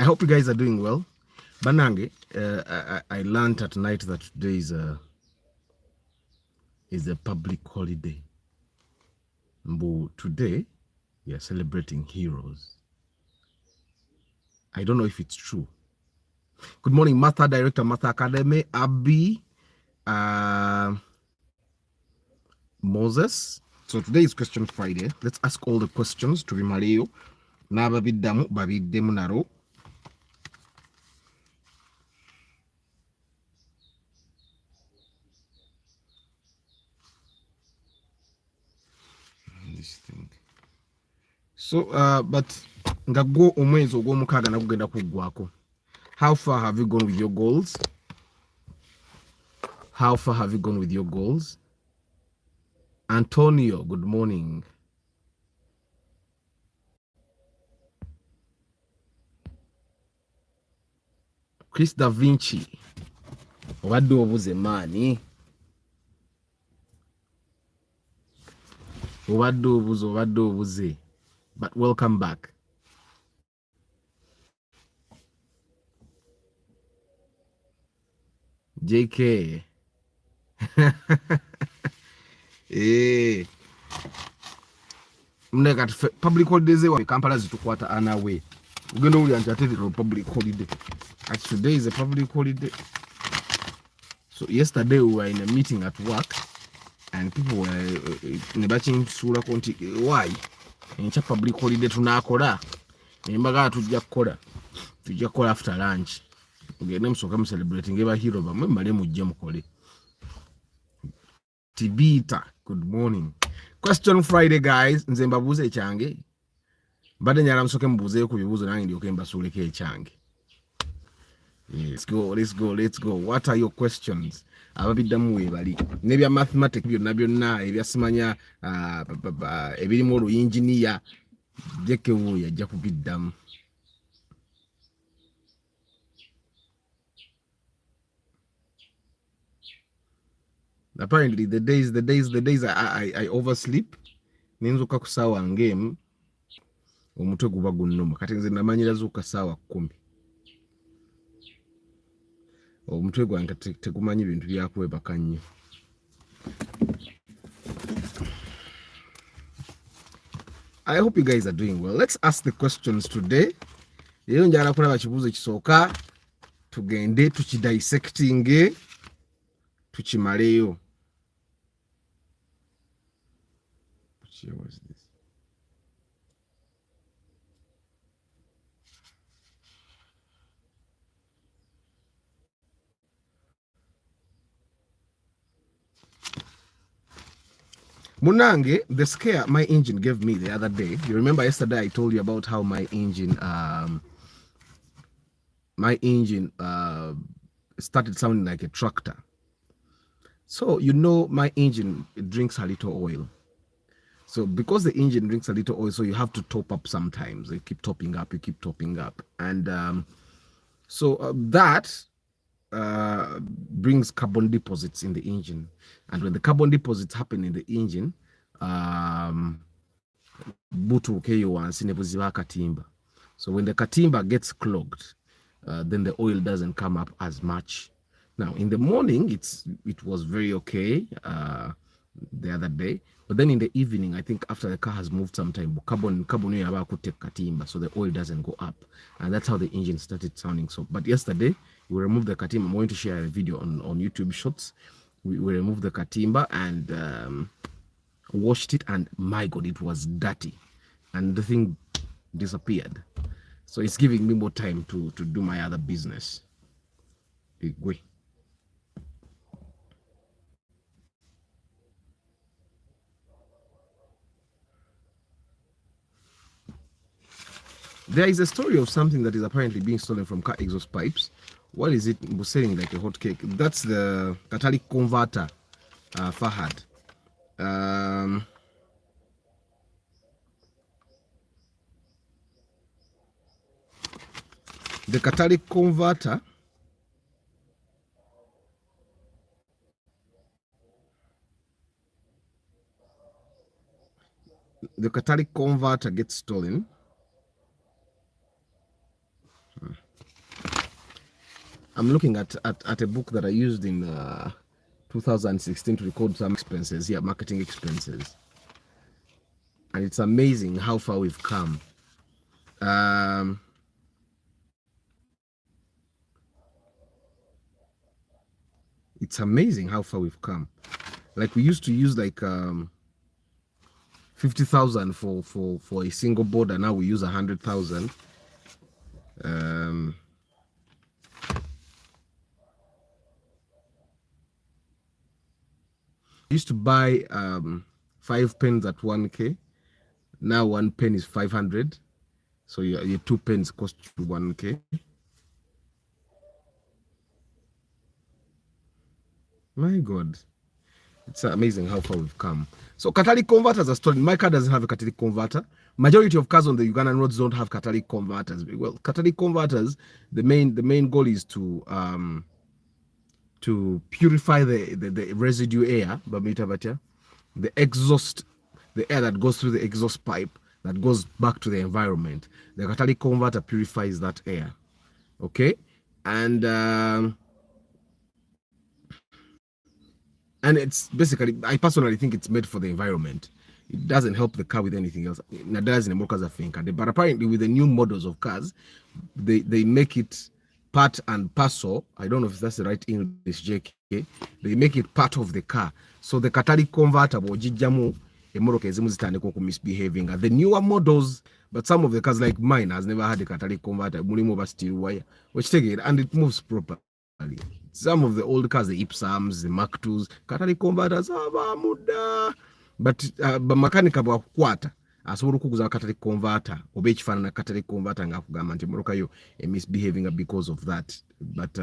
hope you guys are doing well. Banange, I learned at night that today is a public holiday. But today, we are celebrating heroes. I don't know if it's true. Good morning, Martha, Director, Martha Academy, Abby, Moses. So today is Question Friday. Let's ask all the questions to Bimaleo. Naba biddamu babiddemu naro. This thing. So, but ngago omwezi ogw'omukaaga nagugenda kuggwako. How far have you gone with your goals? How far have you gone with your goals? Antonio, good morning. Chris Da Vinci, obadde obuze maani. Obadde obuze. But welcome back. JK. Eh. Mneka public holidays wa Kampala zitukwata anawe. Ugenda uli anjatetero public holiday. Actually, today is a public holiday. So yesterday we were in a meeting at work and people were nebatching sura konti why in cha public holiday tunakola embaga tujja kola after lunch. Ugende musoka mu celebrating eba hero bamwe male mujje mukole. Tibita, good morning. Question Friday, guys. Nze mbabuze echange. Bade nyala msoke mbuze ku bibuzo nange ndioke mbasuleke echange. Let's go. What are your questions? Ababiddamu webali. Nebya mathematics byonna ebya simanya ebirimu olu engineer jeke wuya ajja kubiddamu. Apparently the days I oversleep ninzuka ku sawa ngame omutwe guba gunnuma kati nze namanyira zuka sawa 10 omutwe gwange tegumanyi ibintu byakwebaka nnyo. I hope you guys are doing well. Let's ask the questions today. Leero njagala kulaba kibuuzo kisooka tugende tukidissecting tukimaleyo. What is this? Munange, the scare my engine gave me the other day. You remember yesterday I told you about how my engine started sounding like a tractor. So you know my engine, it drinks a little oil. So because the engine drinks a little oil, so you have to top up sometimes. You keep topping up. And that brings carbon deposits in the engine. And when the carbon deposits happen in the engine, so when the katimba gets clogged, then the oil doesn't come up as much. Now in the morning, it was very okay the other day, but then in the evening, I think after the car has moved sometime, carbon could take katimba, so the oil doesn't go up, and that's how the engine started sounding. So, but yesterday we removed the katimba. I'm going to share a video on YouTube Shorts. We removed the katimba and washed it, and my God, it was dirty, and the thing disappeared. So it's giving me more time to do my other business. There is a story of something that is apparently being stolen from car exhaust pipes. What is it? Was selling like a hot cake. That's the catalytic converter, Fahad. The catalytic converter gets stolen. I'm looking at a book that I used in 2016 to record some expenses, marketing expenses. And it's amazing how far we've come. Um, it's amazing how far we've come. Like we used to use like 50,000 for a single board, and now we use 100,000. Um, used to buy 5 pens at 1K. Now 1 pen is 500. So your 2 pens cost you 1K. My God. It's amazing how far we've come. So catalytic converters are stored. My car doesn't have a catalytic converter. Majority of cars on the Ugandan roads don't have catalytic converters. Well, catalytic converters, the main goal is to purify the residue air, the exhaust, the air that goes through the exhaust pipe that goes back to the environment. The catalytic converter purifies that air. Okay, and it's basically, I personally think it's made for the environment. It doesn't help the car with anything else. Nadaras in the think. But apparently with the new models of cars, they make it part and parcel. I don't know if that's the right English, JK. They make it part of the car. So the catalytic converter bw'ogijjamu emmotoka ezimu zitandika misbehaving. The newer models, but some of the cars like mine has never had a catalytic converter. Mulimu oba steel wire, which take it and it moves properly. Some of the old cars, the Ipsams, the Mark IIs, catalytic converters muda, but bamakanika bwakukwata asobola okuguza catalytic converter oba ekifaanana catalytic converter ng'akugamba nti emmotoka yo misbehaving because of that, but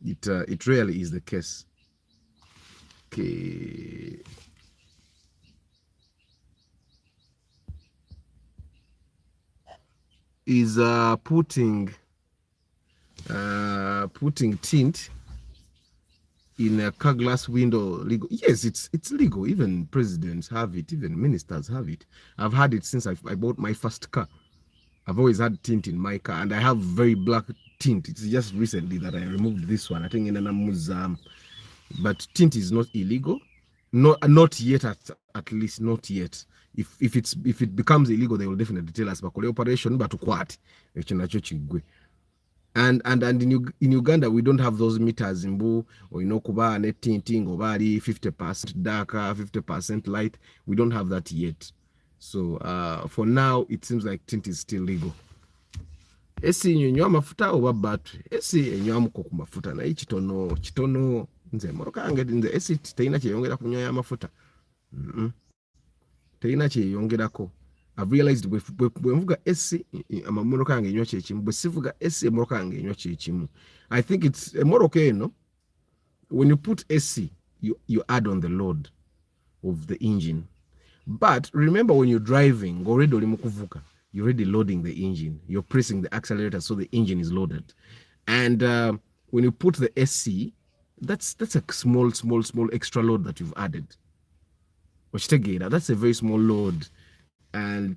it really is the case. Okay. Is putting tint in a car glass window legal? Yes, it's legal. Even presidents have it, even ministers have it. I've had it since I bought my first car. I've always had tint in my car, and I have very black tint. It's just recently that I removed this one, I think in an but tint is not illegal. Not yet, at least not yet. If it becomes illegal, they will definitely tell us bakole operation but kwati ekyo nakyo kigwe. And in Uganda we don't have those meters mbu oyina okuba ne tinting oba ali 50% darker 50% light. We don't have that yet. So for now it seems like tint is still legal. Esi nyonywa mafuta oba battery? Esi enywamuko ku mafuta naye kitono nze moroka yange nze esi teina kyeyongera kunyoya amafuta. Teina kyeyongerako. I've realized bwe mvuga esi amamoroka yange enywa kyekimu, bwe sivuga esi emoroka yange enywa kyekimu. I think it's emoroka eno, when you put AC you add on the load of the engine, but remember when you're driving already oli mukuvuga, you're already loading the engine, you're pressing the accelerator so the engine is loaded, and when you put the AC, that's a small extra load that you've added. That's a very small load. And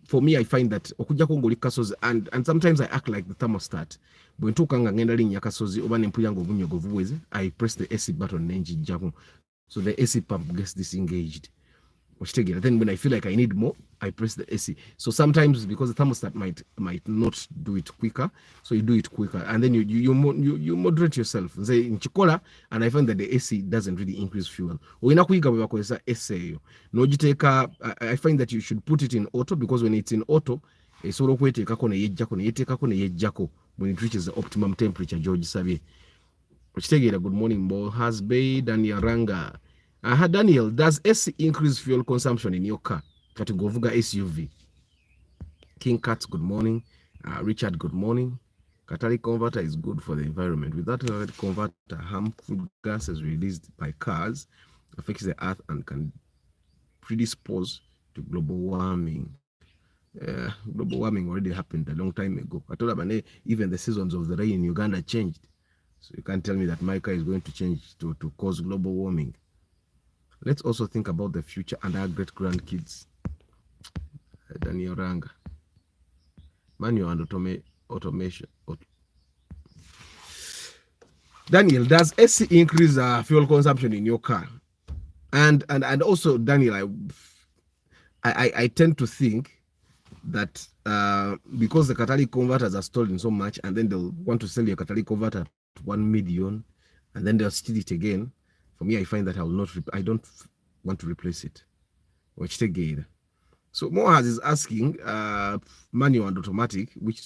for me, I find that okujjako ng'oli kasozi, and sometimes I act like the thermostat. Bwe ntuuka nga ngenda linnya kasozi oba ne mpulira ng'obunyogo buweze, I press the AC button nenjijjako, so the AC pump gets disengaged. Then when I feel like I need more, I press the AC. So sometimes because the thermostat might not do it quicker, so you do it quicker, and then you moderate yourself. Say in chikola, and I find that the AC doesn't really increase fuel. Oyina kuyiga bwe bakozesa AC eyo. Nogiteeka, I find that you should put it in auto, because when it's in auto, esobola okweteekako ne yejjako ne yeteekako ne yejjako when it reaches the optimum temperature gy'ogisabye. Okitegeera. Good morning, Bo Hasbay, Daniel Ranga. Daniel, does AC increase fuel consumption in your car? Kati govuga SUV. King Cats, good morning. Richard, good morning. Catalytic converter is good for the environment. Without a catalytic converter, harmful gases released by cars affects the earth and can predispose to global warming. Global warming already happened a long time ago. Even the seasons of the rain in Uganda changed. So you can't tell me that my car is going to change to cause global warming. Let's also think about the future and our great grandkids. Daniel Ranga. Manual and automation. Daniel, does AC increase fuel consumption in your car? And also, Daniel, I tend to think that because the catalytic converters are stolen so much, and then they'll want to sell your catalytic converter at 1 million, and then they'll steal it again. For me, I find that I don't want to replace it. Which take it. So Mohaz is asking manual and automatic, which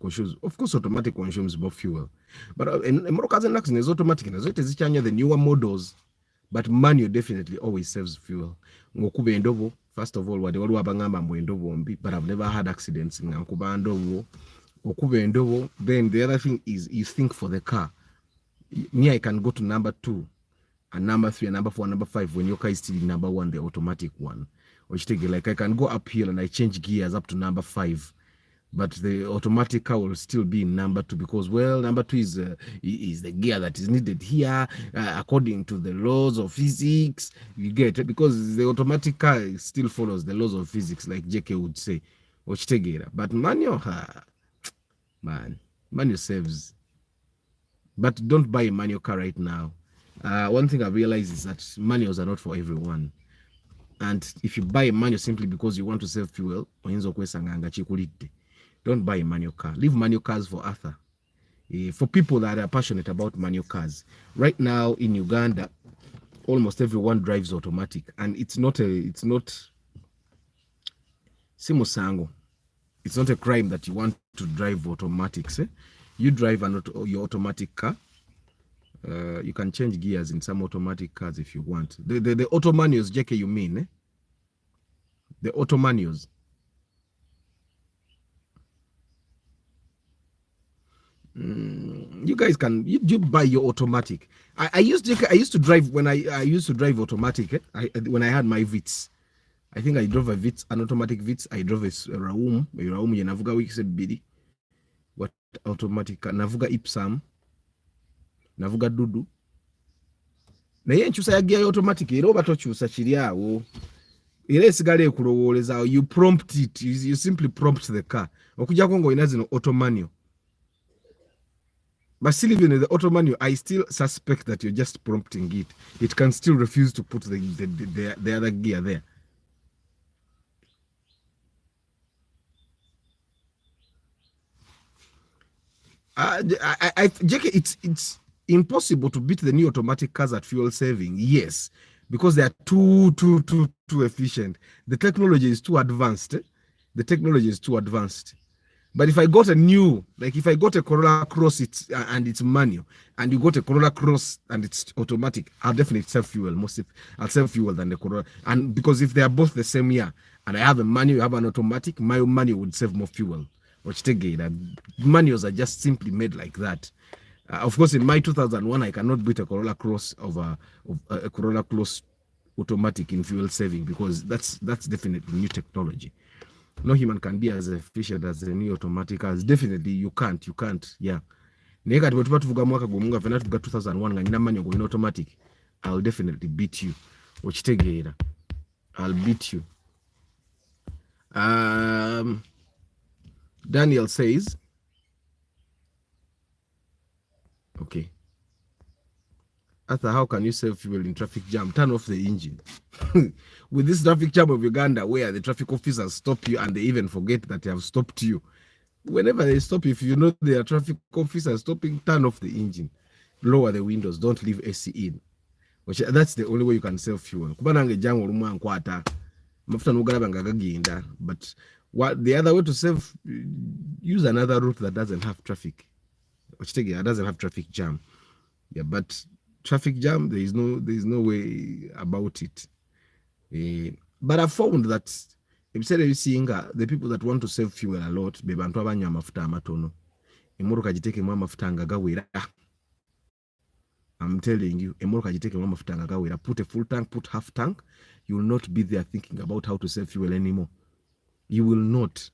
consumes, of course, automatic consumes more fuel. But in Morokazen is automatic, and it is the newer models, but manual definitely always saves fuel. First of all, but I've never had accidents in Then the other thing is you think for the car. Me, I can go to number 2 and number 3 and number 4 and number 5 when your car is still in number 1, the automatic one. Which take it, like I can go uphill and I change gears up to number 5, but the automatic car will still be in number 2 because, well, number 2 is the gear that is needed here according to the laws of physics. You get it? Because the automatic car still follows the laws of physics, like JK would say. Which take it, but manual, manual saves. But don't buy a manual car right now. One thing I realized is that manuals are not for everyone. And if you buy a manual simply because you want to save fuel, don't buy a manual car. Leave manual cars for Arthur. For people that are passionate about manual cars. Right now in Uganda, almost everyone drives automatic, and it's not Simosango. It's not a crime that you want to drive automatics. You drive your automatic car. You can change gears in some automatic cars if you want. The auto manuals, JK, you mean? The auto manuals. You guys can you buy your automatic. I used to drive when I used to drive automatic. When I had my Vitz. I think I drove a Vitz, an automatic Vitz. I drove a Raum Navuga week said Bidi. What automatic? Navuga Ipsam. Navuga Dudu. Na ye nchusa ya gear automatic era oba tokyusa kiri awo. Era esigala ekulowoleza, you prompt it. You simply prompt the car. Okujja kongo ina zino auto manual. But still, even in the auto manual, I still suspect that you're just prompting it. It can still refuse to put the other gear there. JK, it's impossible to beat the new automatic cars at fuel saving. Yes, because they are too efficient. The technology is too advanced. The technology is too advanced. But if I got a new, like if I got a Corolla Cross and it's manual, and you got a Corolla Cross and it's automatic, I'll definitely save fuel. I'll save fuel than the Corolla. And because if they are both the same year, and I have a manual, you have an automatic, my manual would save more fuel. Which take it, manuals are just simply made like that. Of course, in my 2001, I cannot beat a Corolla Cross over a Corolla Cross automatic in fuel saving because that's definitely new technology. No human can be as efficient as the new automatic cars. Definitely, you can't. Yeah. Nega tuvuga mwaka gumunga fena tuvuga 2001 nga nina manual go in automatic. I'll definitely beat you. Ochitegeera. I'll beat you. Daniel says, okay. Arthur, how can you save fuel in traffic jam? Turn off the engine. With this traffic jam of Uganda, where the traffic officers stop you and they even forget that they have stopped you. Whenever they stop, if you know they are traffic officers stopping, turn off the engine. Lower the windows. Don't leave AC in. That's the only way you can save fuel. But what the other way to save, use another route that doesn't have traffic. It doesn't have traffic jam. Yeah, but traffic jam, there is no way about it. But I found that instead of seeing the people that want to save fuel a lot, bebantu abanywa amafuta amatono. Emotoka gitekemu amafuta nga gawera. I'm telling you, emotoka gitekemu amafuta nga gawera. Put a full tank, put half tank. You will not be there thinking about how to save fuel anymore. You will not.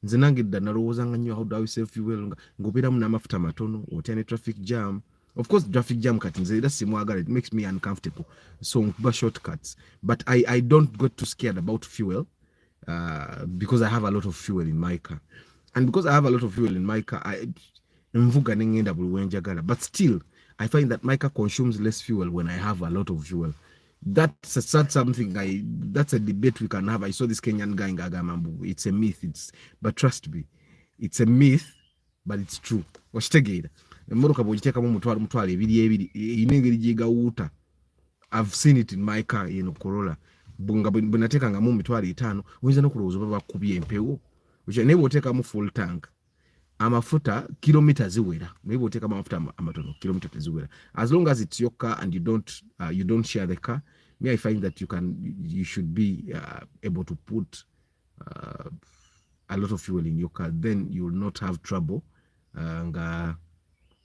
Nzenangidda nalowooza nnyo how do I save fuel ng'obeeramu n'amafuta matono otya ne traffic jam. Of course, traffic jam kati nze era simwagala, it makes me uncomfortable. So nkuba shortcuts. But I don't get too scared about fuel because I have a lot of fuel in my car. And because I have a lot of fuel in my car, nvuga nengenda buli wenjagala. But still, I find that my car consumes less fuel when I have a lot of fuel. That's something that's a debate we can have. I saw this Kenyan guy in Gagamambu. It's a myth. But trust me, it's a myth, but it's true. Washtegeda. Emotoka bwogiteka mu mutwalo ebiri inengeri jiga wuta. I've seen it in my car in Corolla. Bunga bunateka nga mu mitwalo 5 oyinza nokulowooza baba bakubye empewo. Naye bw'oteeka mu full tank amafuta kilomita ziwera. Naye bw'oteeka amafuta amatono kilomita teziwera. As long as it's your car and you don't share the car, me I find that you should be able to put a lot of fuel in your car, then you will not have trouble. Nga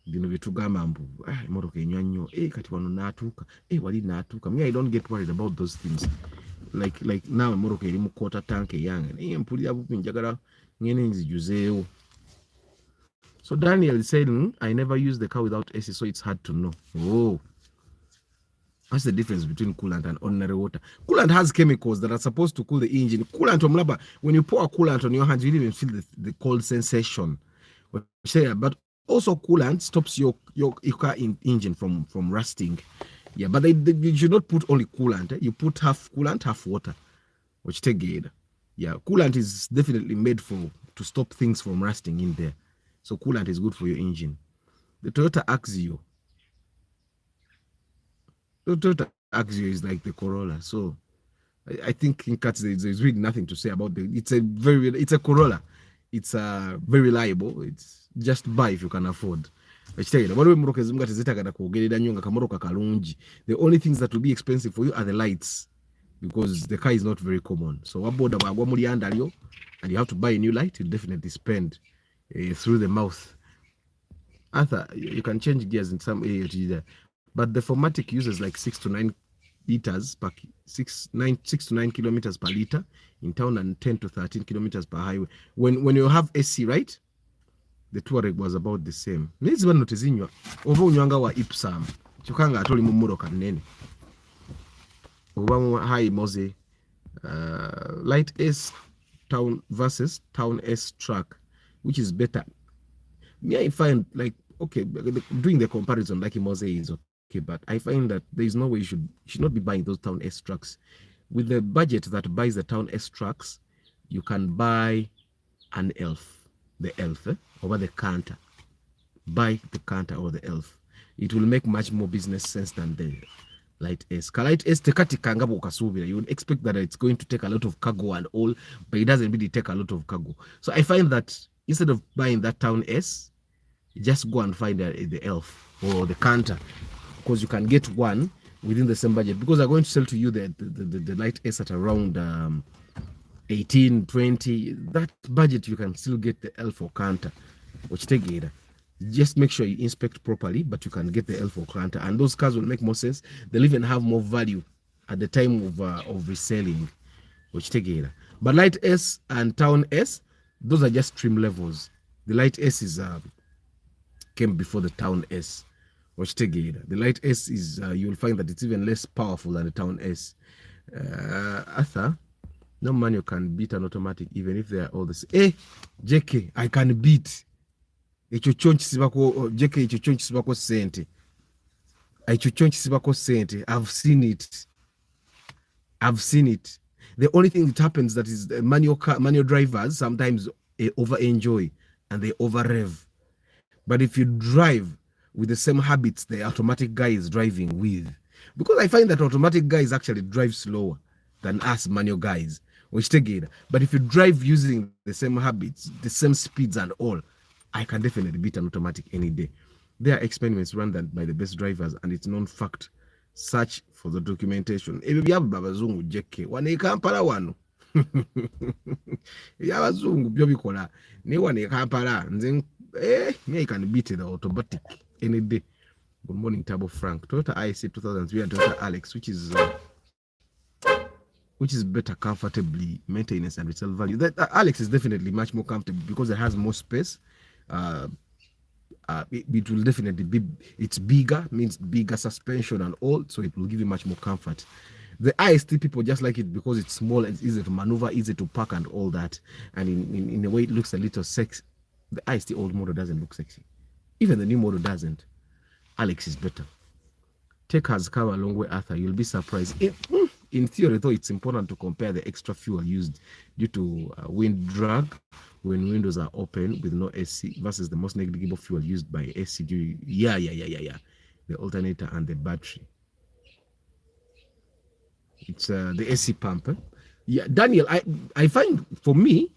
bino byetugamba mbu emotoka enywa nnyo kati wano naatuuka wali naatuuka. Me I don't get worried about those things. Like now emotoka eri mu quarter tank eyange naye mpulira bubi njagala ngene nzijuzeewo. So Daniel is saying, I never use the car without AC, so it's hard to know. Oh, that's the difference between coolant and ordinary water. Coolant has chemicals that are supposed to cool the engine. Coolant, when you pour a coolant on your hands, you don't even feel the cold sensation. But also coolant stops your car engine from rusting. Yeah, but you should not put only coolant. You put half coolant, half water. Which take it. Yeah, coolant is definitely made to stop things from rusting in there. So coolant is good for your engine. The Toyota Axio. The Toyota Axio is like the Corolla. So I think in cats there's really nothing to say about it. It's a Corolla. It's very reliable. It's just buy if you can afford. The only things that will be expensive for you are the lights, because the car is not very common. So and you have to buy a new light, you definitely spend through the mouth. Arthur, you can change gears in some area, but the 4MATIC uses like 6 to 9 liters per 6 to 9 kilometers per liter in town and 10 to 13 kilometers per highway. When you have AC, right, the Touareg was about the same. Nizi bano tezinywa oba unywanga wa Ipsam chukanga atoli mu mmotoka nene oba high Mose light S town versus town S truck, which is better? Me, I find like, okay, doing the comparison like Mose is okay, but I find that there is no way you should not be buying those town S trucks. With the budget that buys the town S trucks, you can buy an Elf, the Elf over the Canter. Buy the Canter or the Elf. It will make much more business sense than the Light S. Light S you would expect that it's going to take a lot of cargo and all, but it doesn't really take a lot of cargo. So I find that instead of buying that town S, just go and find the Elf or the Canter, because you can get one within the same budget, because they're going to sell to you the Light S at around 18, 20. That budget you can still get the Elf or Canter, which take it. Just make sure you inspect properly, but you can get the Elf or Canter, and those cars will make more sense. They'll even have more value at the time of reselling, which take it. But Light S and Town S, those are just trim levels. The Light S is came before the Town S, which take it. The Light S is you'll find that it's even less powerful than the Town S. Arthur, no man you can beat an automatic, even if they are all the same. Hey, JK, I can beat. Echo chonchi sibako JK, echo chonchi sibako sente. Echo chonchi sibako sente. I've seen it. The only thing that happens that is manual drivers sometimes over enjoy and they over rev. But if you drive with the same habits the automatic guy is driving with, because I find that automatic guys actually drive slower than us manual guys, which take it. But if you drive using the same habits, the same speeds and all, I can definitely beat an automatic any day. There are experiments run by the best drivers, and it's known fact. Search for the documentation. Babazungu JK wane Kampala wano. Yabazungu byo bikola. Ne wane Kampala nze me I can beat the automatic any day. Good morning, Tabo Frank. Toyota IC 2003 and Toyota Alex, which is better comfortably maintenance and resale value. That Alex is definitely much more comfortable because it has more space. It will definitely be, it's bigger, means bigger suspension and all, so it will give you much more comfort. The IST people just like it because it's small and it's easy to maneuver, easy to park and all that, and in a way it looks a little sexy. The IST old model doesn't look sexy. Even the new model doesn't. Alex is better. Tech has come a long way, Arthur. You'll be surprised. In theory, though, it's important to compare the extra fuel used due to wind drag when windows are open with no AC versus the most negligible fuel used by AC. Yeah. The alternator and the battery. It's the AC pump. Yeah, Daniel, I find for me,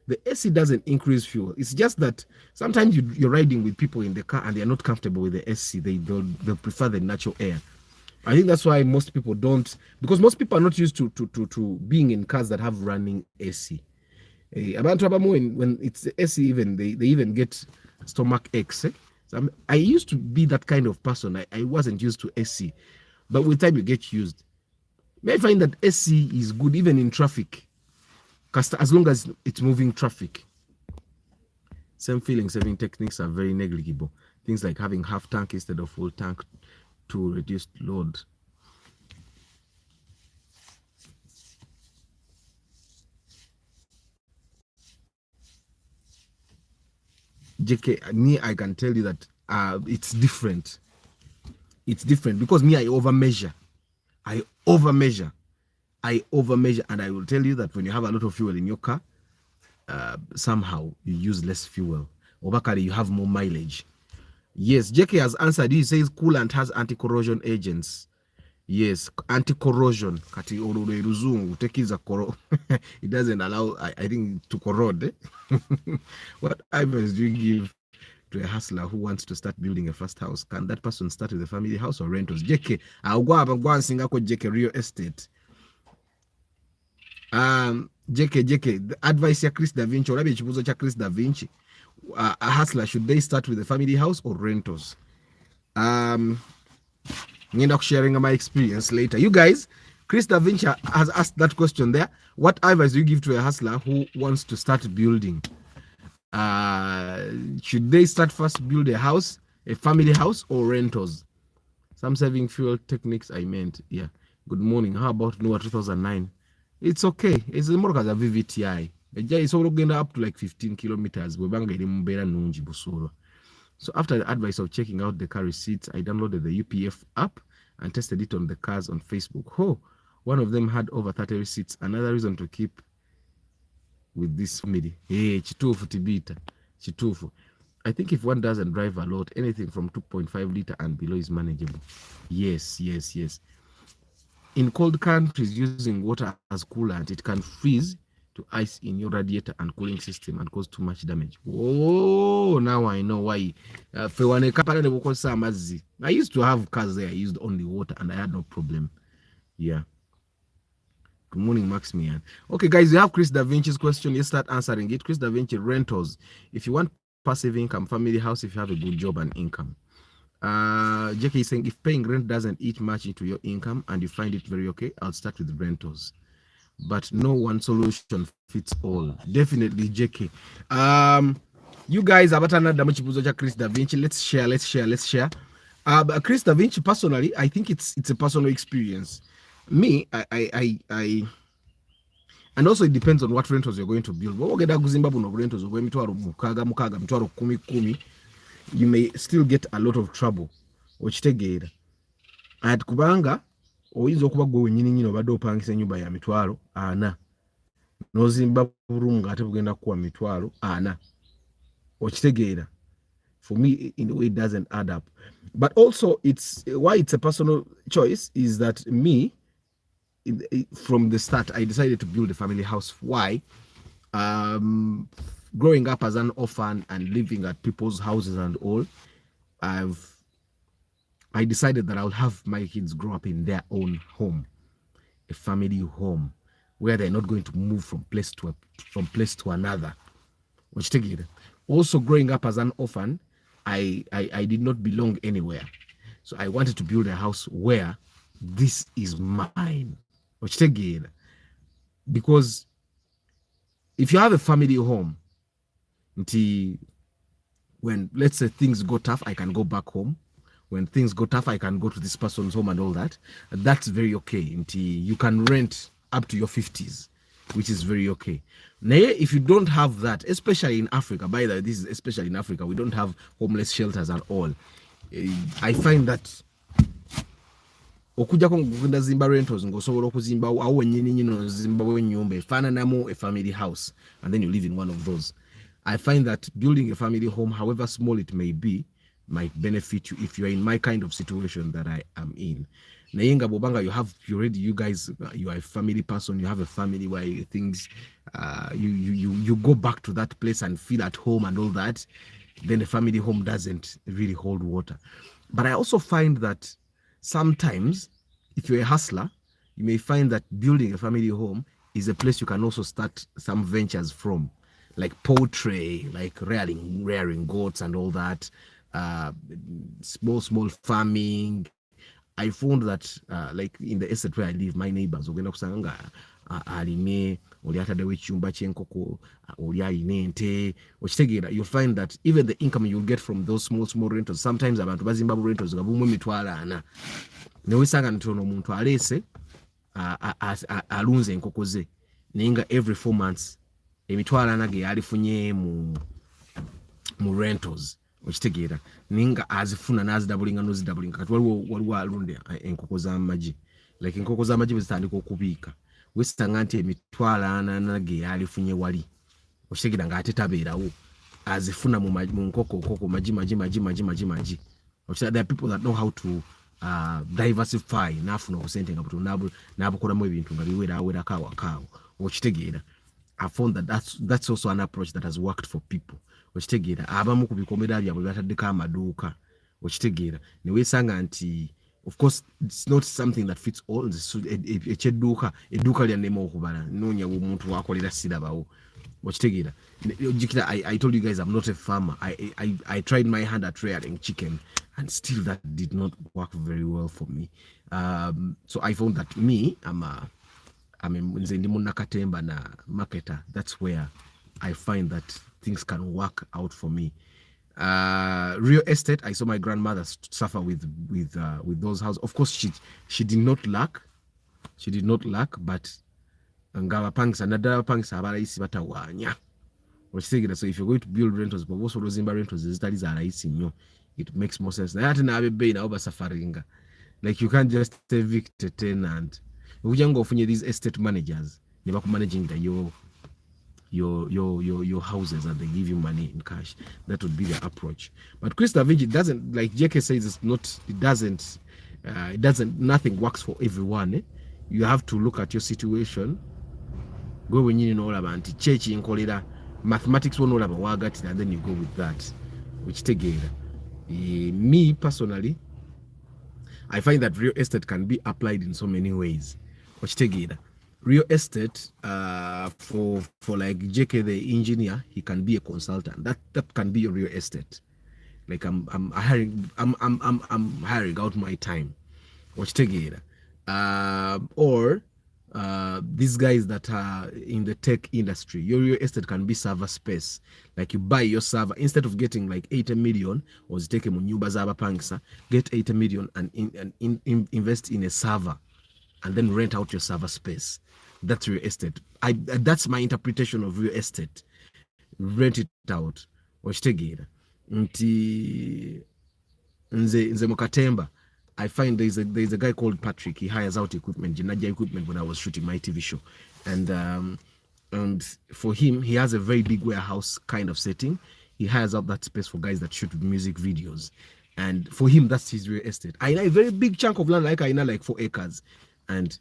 the AC doesn't increase fuel. It's just that sometimes you're riding with people in the car and they're not comfortable with the AC. They'll prefer the natural air. I think that's why most people don't, because most people are not used to being in cars that have running AC. When it's the AC, even they even get stomach aches. So I used to be that kind of person. I wasn't used to AC, but with time you get used. I find that AC is good even in traffic, as long as it's moving traffic. Same feeling saving techniques are very negligible. Things like having half tank instead of full tank to reduce load. JK, me, I can tell you that it's different. It's different because me, I overmeasure, and I will tell you that when you have a lot of fuel in your car, somehow you use less fuel. Obakari, you have more mileage. Yes, JK has answered. He says coolant has anti-corrosion agents. Yes, anti-corrosion. It doesn't allow, I think, to corrode. What advice do you give to a hustler who wants to start building a first house? Can that person start with a family house or rentals? JK, I'll go up and go and sing JK real estate. JK, the advice ya Chris Da Vinci, or chibuzo cha Chris Da Vinci. A hustler, should they start with a family house or rentals? Sharing my experience later. You guys, Chris Da Vinci has asked that question there. What advice do you give to a hustler who wants to start building? Should they start first build a house, a family house, or rentals? Some saving fuel techniques I meant. Yeah. Good morning. How about Noah 2009? It's okay. It's more as a VVTI. It's all going up to like 15 kilometers. So after the advice of checking out the car receipts, I downloaded the UPF app and tested it on the cars on Facebook. Oh, one of them had over 30 receipts. Another reason to keep with this family. Hey, chitufu tibita. Chitufu. I think if one doesn't drive a lot, anything from 2.5 liter and below is manageable. Yes. In cold countries, using water as coolant, it can freeze to ice in your radiator and cooling system and cause too much damage. Oh, now I know why. I used to have cars there. I used only water and I had no problem. Yeah. Good morning, Maximian. Okay, guys, you have Chris Da Vinci's question. You start answering it. Chris Da Vinci, rentals. If you want passive income, family house, if you have a good job and income. JK is saying, if paying rent doesn't eat much into your income and you find it very okay, I'll start with rentals. But no one solution fits all. Definitely, JK. You guys have another Chris Da Vinci. Let's share. But Chris Da Vinci, personally, I think it's a personal experience. Me, I and also it depends on what rentals you're going to build. You may still get a lot of trouble. At Kubanga, oyinza okuba gwe wenyini nyino obadde opangisa ennyumba ya mitwalo 4 n'ozimba bulungi ate bugenda kuwa mitwalo 4. Okitegeera. For me, in a way, it doesn't add up. But also, it's why it's a personal choice is that me, from the start, I decided to build a family house. Why? Growing up as an orphan and living at people's houses and all, I decided that I would have my kids grow up in their own home, a family home, where they're not going to move from place to another. Which take it. Also, growing up as an orphan, I did not belong anywhere, so I wanted to build a house where this is mine. Which take it. Because if you have a family home, when let's say things go tough, I can go back home. When things go tough, I can go to this person's home and all that. That's very okay. You can rent up to your 50s, which is very okay. Now, if you don't have that, especially in Africa, by the way, this is especially in Africa, we don't have homeless shelters at all. I find that okujjako ngenda zimba rentals ng'osobola okuzimba awo wennyini nyini ozimbawo ennyumba efaananamu a family house and then you live in one of those. I find that building a family home, however small it may be, might benefit you if you are in my kind of situation that I am in. Nayenga bobanga, you guys, you are a family person, you have a family where things, you go back to that place and feel at home and all that, then the family home doesn't really hold water. But I also find that sometimes, if you're a hustler, you may find that building a family home is a place you can also start some ventures from, like poultry, like rearing goats and all that, small farming. I found that like in the estate where I live, my neighbors ogenda kusanga alime oli ataddewo ekyumba ky'enkoko oli alina ente okitegeera. You'll find that even the income you'll get from those small rentals, sometimes abantu bazimba bu rentals nga bumu $40,000 ne wisanga ntono omuntu aleese alunze enkoko ze naye nga every 4 months $40,000 ge yalifunye mu rentals okitegeera ninga azifuna n'azidabulinga kati waliwo alunde enkoko z'amagi, like enkoko z'amagi bezitandika okubiika wesanga nti $40,000 ge yalifunye wali okitegeera ng'ate tabeerawo azifuna mu nkoko magi. There are people that know how to diversify n'afuna obusente nga butono n'abukolamu ebintu nga biwerawerako awakaawo okitegeera. I found that that's also an approach that has worked for people okitegeera. Abamu ku bikomera byabwe bataddeko amaduuka okitegeera ne weesanga nti of course it's not something that fits all. Edduuka lyannema okubala noonya omuntu wakolera sirabawo okitegeera. I told you guys I'm not a farmer. I tried my hand at rearing chicken and still that did not work very well for me. So I found that me, nze ndi munnakatemba na marketer. That's where I find that things can work out for me. Real estate, I saw my grandmother suffer with those houses. Of course, she did not lack, but ngabapangisa naddala abapangisa abalayisi batawanya okitegeera. So if you're going to build rentals, but also zimba rentals ezitali za layisi nnyo, it makes more sense. Naye ate n'abebbeeyi nabo basafaringa, like you can't just evict a tenant. Okujja ng'ofunye these estate managers ne bakumanaginga your houses and they give you money in cash. That would be the approach. But Chris Davinci doesn't, like JK says, nothing works for everyone. You have to look at your situation. Go when you know about church in Kolera, mathematics won't know about Wagati, and then you go with that. Which together. Me personally, I find that real estate can be applied in so many ways. Which together. Real estate, for like JK the engineer, he can be a consultant. That can be your real estate. Like I'm hiring out my time. Watch together. Or these guys that are in the tech industry, your real estate can be server space. Like you buy your server instead of getting like 80 million or take a munyumba zaba pangsa, get 80 million and invest in a server and then rent out your server space. That's real estate. That's my interpretation of real estate. Rent it out. Ochitegera. Nti nze mukatemba. I find there's a guy called Patrick. He hires out equipment, Jinaja equipment, when I was shooting my TV show. And for him, he has a very big warehouse kind of setting. He hires out that space for guys that shoot music videos. And for him, that's his real estate. I know a very big chunk of land, like 4 acres. And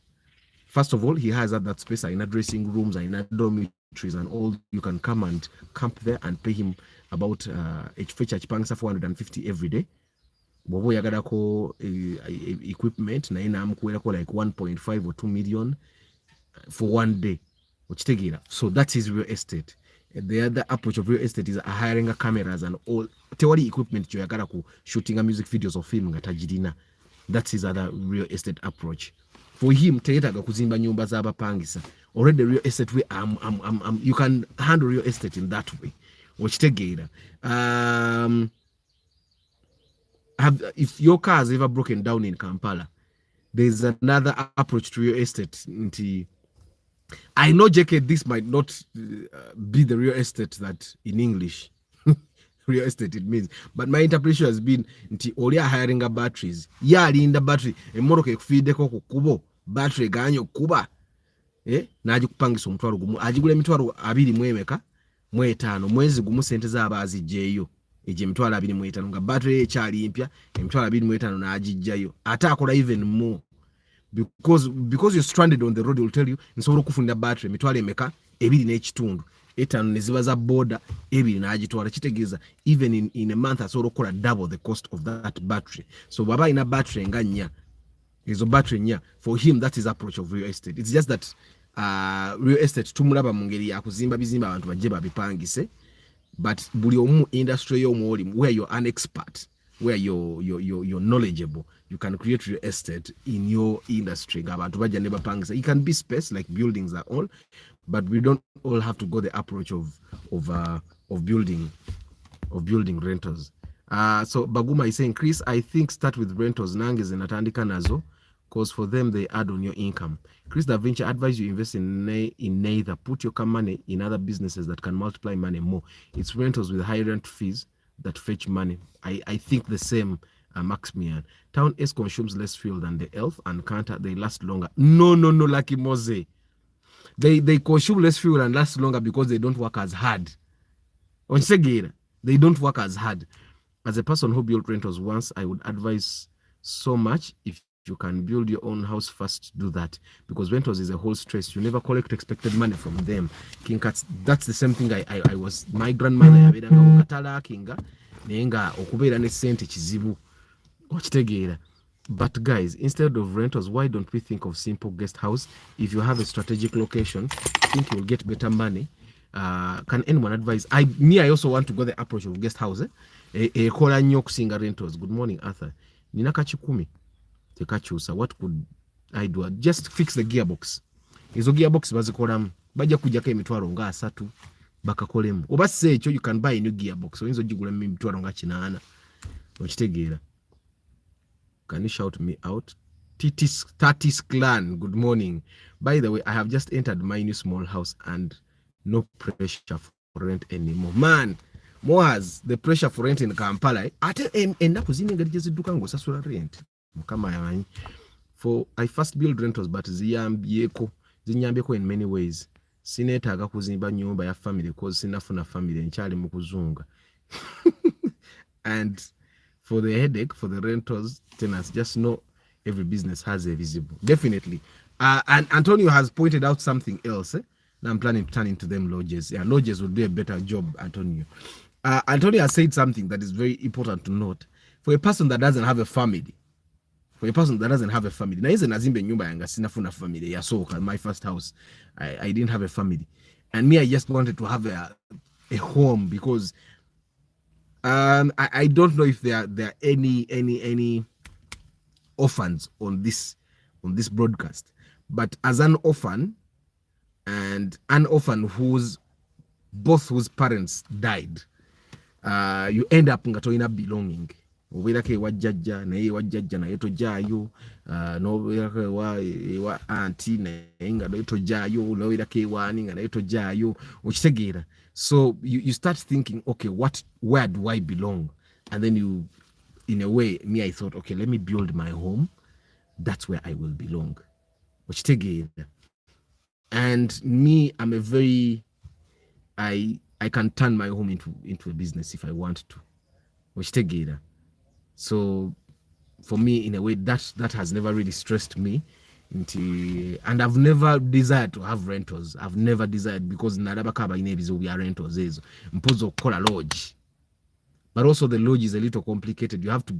first of all, he has that space, in dressing rooms, in dormitories, and all. You can come and camp there and pay him about $450 every day. Bobo yagadako equipment na ina amkuelako like 1.5 or 2 million for one day. So that's his real estate. The other approach of real estate is hiring cameras and all theory equipment you yagada ku shooting music videos or film ngatajidina. That's his other real estate approach. For him, teyetaga kuzimba nyumba z'abapangisa. Already real estate way, you can handle real estate in that way. Ochitegera. If your car has ever broken down in Kampala, there's another approach to real estate. I know, JK, this might not be the real estate that in English. real estate it means. But my interpretation has been nti oli hiring batteries yalinda battery emmotoka ekufiiddeko ku kkubo battery eganye okkuba n'agikupangisa omutwalo gumu agigula emitwalo 2.5 mwezi gumu sente zaaba azijjeeyo egyo emitwalo 2.5 nga battery ekyali mpya emitwalo 2.5 n'agijjayo ate akola even more because you're stranded on the road. Will tell you nsobola okufunda battery emitwalo emeka 2.5 5 ne ziba za border 2 n'agitwala kitegeeza even in a month asobola okukola double the cost of that battery. So baba ina battery nga 4 izo battery 4 for him that is approach of real estate. It's just that real estate tumulaba mu ngeri ya kuzimba bizimba abantu bajje babipangise, but buli omu industry y'omuli where you're an expert, where you're knowledgeable, you can create real estate in your industry. Abantu bajja ne bapangisa. It can be space like buildings are all, but we don't all have to go the approach of building rentals. So Baguma is saying, Chris, I think start with rentals. Nange zinatandika nazo, because for them they add on your income. Chris Da Vinci advise you invest in neither. Put your money in other businesses that can multiply money more. It's rentals with high rent fees that fetch money. I think the same. Maximian. Town S consumes less fuel than the Elf and Canter. They last longer. No, Lucky Mose. They consume less fuel and last longer because they don't work as hard. They don't work as hard. As a person who built rentals once, I would advise so much, if you can build your own house first, do that, because rentals is a whole stress. You never collect expected money from them. King Cats, that's the same thing I was, my grandmother yabedanga okatala kinga nenga okubeera ne sente kizibu okitegeera. But guys, instead of rentals, why don't we think of simple guest house? If you have a strategic location, think you'll get better money. Can anyone advise? I also want to go the approach of guest house. Kola nnyo okusinga rentals. Good morning, Arthur. Nina kachikumi tekakyusa. What could I do? Just fix the gearbox. Izo gearbox bazikolamu bajja kujjako emitwalo nga 3 bakakolemu. Oba se ekyo, you can buy a new gearbox. Oyinza ogigula emitwalo nga 8 okitegeera. Can you shout me out? Tatis Clan, good morning. By the way, I have just entered my new small house and no pressure for rent anymore. Man, Moaz, the pressure for rent in Kampala. Ate endaku zine ngeri gyezidduka ng'osasula rent. Mukama yamanyi. For I first build rentals, but zinyambyeko in many ways. Sineetaaga kuzimba nyumba ya family because sinafuna family nkyali mu kuzunga. And for the headache, for the rentals, tenants, just know every business has a visible. Definitely. And Antonio has pointed out something else. Now I'm planning to turn into them lodges. Yeah, lodges will do a better job, Antonio. Antonio has said something that is very important to note. For a person that doesn't have a family, now is nazimbe nyumba yanga sinafuna family ya soka, my first house. I didn't have a family. And me, I just wanted to have a home because I don't know if there are any orphans on this broadcast, but as an orphan, and an orphan whose parents died, you end up nga toyina belonging. Obeerako ewa jjajja naye ewa jjajja naye tojaayo, n'obeerako ewa anti naye nga naye tojaayo, n'obeerako ewaani nga naye tojaayo, okitegeera. So you start thinking, okay, where do I belong? And then you, in a way, me, I thought, okay, let me build my home. That's where I will belong. Okitegeera. And me, I'm a very, I can turn my home into a business if I want to. Okitegeera. So for me, in a way, that has never really stressed me. And I've never desired to have rentals. I've never desired, because narabakaba inebizo we are rentals ezo. Mpozo call a lodge. But also the lodge is a little complicated. You have to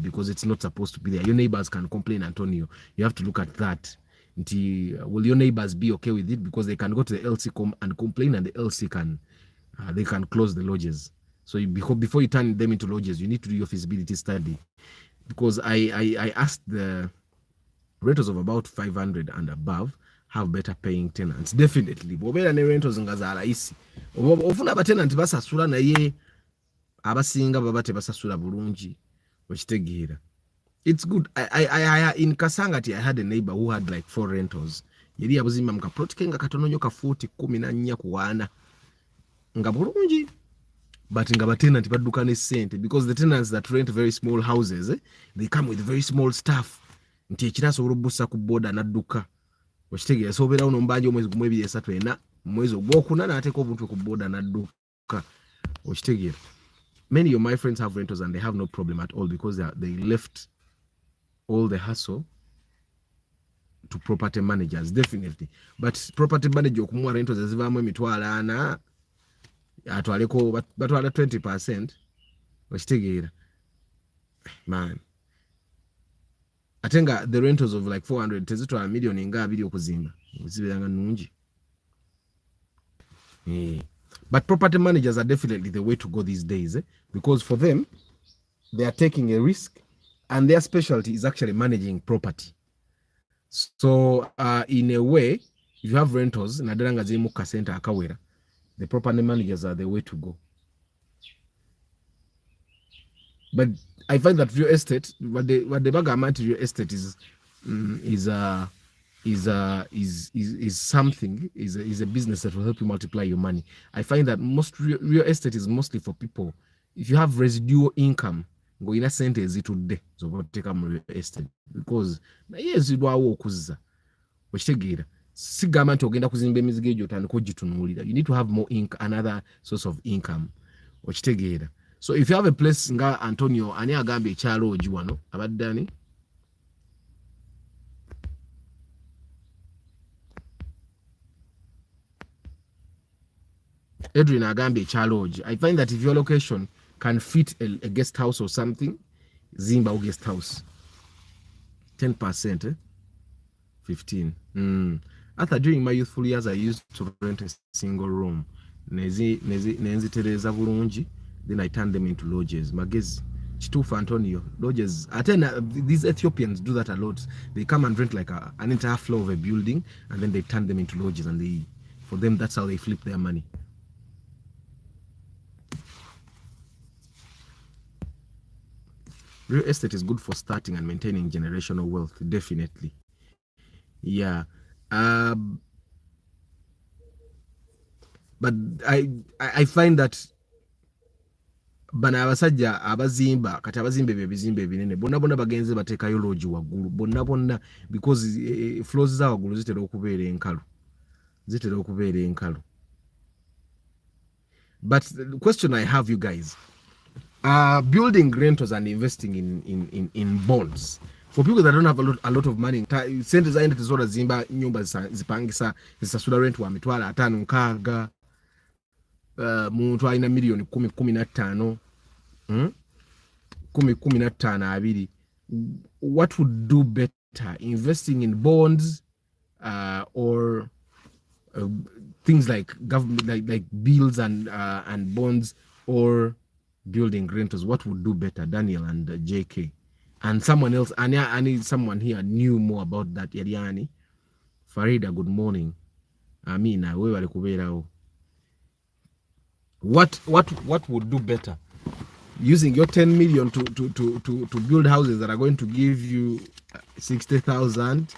because it's not supposed to be there. Your neighbors can complain, Antonio. You have to look at that. Will your neighbors be okay with it? Because they can go to the LC and complain, and the LC they can close the lodges. So before you turn them into lodges, you need to do your feasibility study. Because I asked the rentals of about 500 and above have better paying tenants. Definitely. Bobera ne rentals ngazala isi. Ofuna ba tenant basasula naye abasinga babate basasula bulungi. Okitegeera. It's good. I in Kasangati, I had a neighbor who had like 4 rentals. Yeri abuzimba muka protike nga katono nyo ka 40 14 kuwana. nga bulungi, but nga batenant badduka ne ssente, because the tenants that rent very small houses, they come with very small stuff, nti ekira asobola obbusa ku boda n'adduka, okitegeera, so obeerawo n'ombanja omwezi gumu 2 3 4, mu mwezi ogwokuna n'ateeka obuntu ku boda n'adduka, okitegeera. Many of my friends have rentals and they have no problem at all, because they left all the hassle to property managers, definitely. But property manager okumuwa rentals ezivaamu emitwalo 4 atwaleko batwala 20%, okitegeera, man, ate nga the rentals of like 400 tezitwala million nga 2 okuzimba, zibeeranga nnungi. But property managers are definitely the way to go these days, because for them, they are taking a risk and their specialty is actually managing property. So in a way, if you have rentals, nadaranga zimu kasenta akawera, the property managers are the way to go. But I find that real estate, what the bag amount real estate is something, is a business that will help you multiply your money. I find that most real estate is mostly for people. If you have residual income, go in a sente ezitudde zoboteka mu real estate, because naye ezidwawo okuzza, okitegeera, sigamba nti ogenda kuzimba emizigo egyo otandika ogitunuulira. You need to have more another source of income, okitegeera. So if you have a place nga Antonio ani agambye ekyalo ogi wano abadde ani Edwin agambye ekyalo ogi. I find that if your location can fit a guest house or something, zimba or guest house 10%, 15. After during my youthful years I used to rent a single room, nenzitereza bulungi, then I turn them into lodges. Magezi kituufu Antonio, lodges. These Ethiopians do that a lot. They come and rent like an entire floor of a building, and then they turn them into lodges, and for them that's how they flip their money. Real estate is good for starting and maintaining generational wealth, definitely. Yeah. But I find that bana abasajja abazimba kati abazimba ebizimbe ebinene bonna bagenze bateekayo lodge waggulu bonna, because floors za waggulu zitera okubeera enkalu. But the question I have, you guys, building rentals and investing in bonds, for people that don't have a lot of money, sente zaenda tezora zimba nyumba zipangisa zisasula rent wa mitwala 5 6, muntu alina million 10 15 2. What would do better, investing in bonds or things like government, like bills and bonds, or building rentals? What would do better, Daniel and JK? And someone else, I need someone here knew more about that. Yariani Farida, good morning. Amina, we wale kubeerao. What would do better? Using your 10 million to build houses that are going to give you 60,000,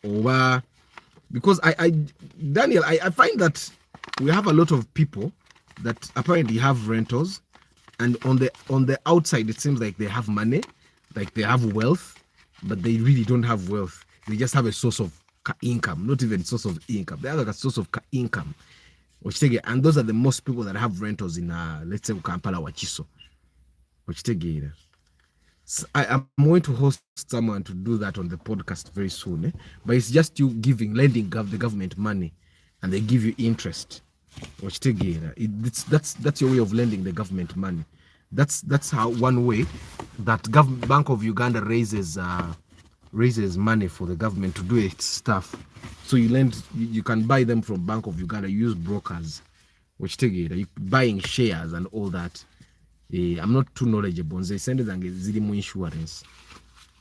or because Daniel, I find that we have a lot of people that apparently have rentals, and on the outside it seems like they have money, like they have wealth, but they really don't have wealth. They just have a source of income, not even source of income. They have like a source of income. And those are the most people that have rentals in let's say Kampala Wachiso. So I'm going to host someone to do that on the podcast very soon, but it's just you lending the government money, and they give you interest. That's your way of lending the government money. That's how one way that Bank of Uganda raises money for the government to do its stuff. So you can buy them from Bank of Uganda. You use brokers, you buying shares and all that. I'm not too knowledgeable. They send it and zilimu insurance,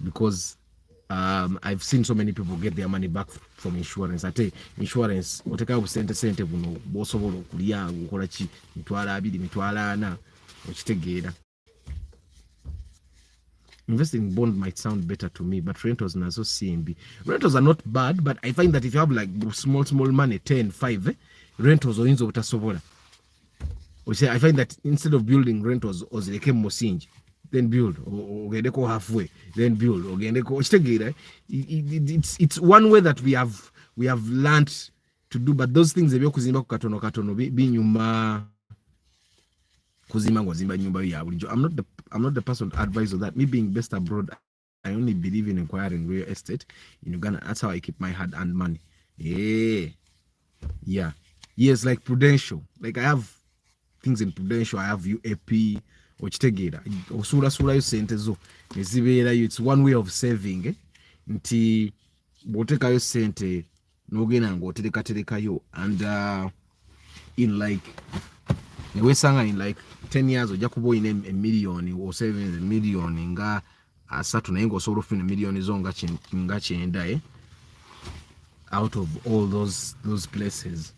because I've seen so many people get their money back from insurance. Ate insurance oteka busente buno bosobola okulia ukola chi mitwala 2 mitwala 4 okitegeera. Investing in bond might sound better to me, but rentals nazo CMB. Rentals are not bad, but I find that if you have like small money, 10, 5, rentals oyinza obutasobola. Or say I find that instead of building rentals ozireke musingi, then build ogendeko halfway, then build ogendeko okitegeera. It's one way that we have learned to do, but those things ebyokuzimba ku katono katono binyuma kuzimba ngozimba nyumba ya bulijjo. I'm not the person to advise on that. Me being based abroad, I only believe in acquiring real estate in Uganda. That's how I keep my hard-earned money. Yeah. Yes, like Prudential. Like I have things in Prudential. I have UAP or Chitegera. Osura sente zo. It's one way of saving. Nti boteka yo sente nogena ngo tereka yo, and in like in like 10 years ojja kuba in a million or saving a million nga asatu naye ng'osobola okufuna emiliyoni zo nga kyenda out of all those places.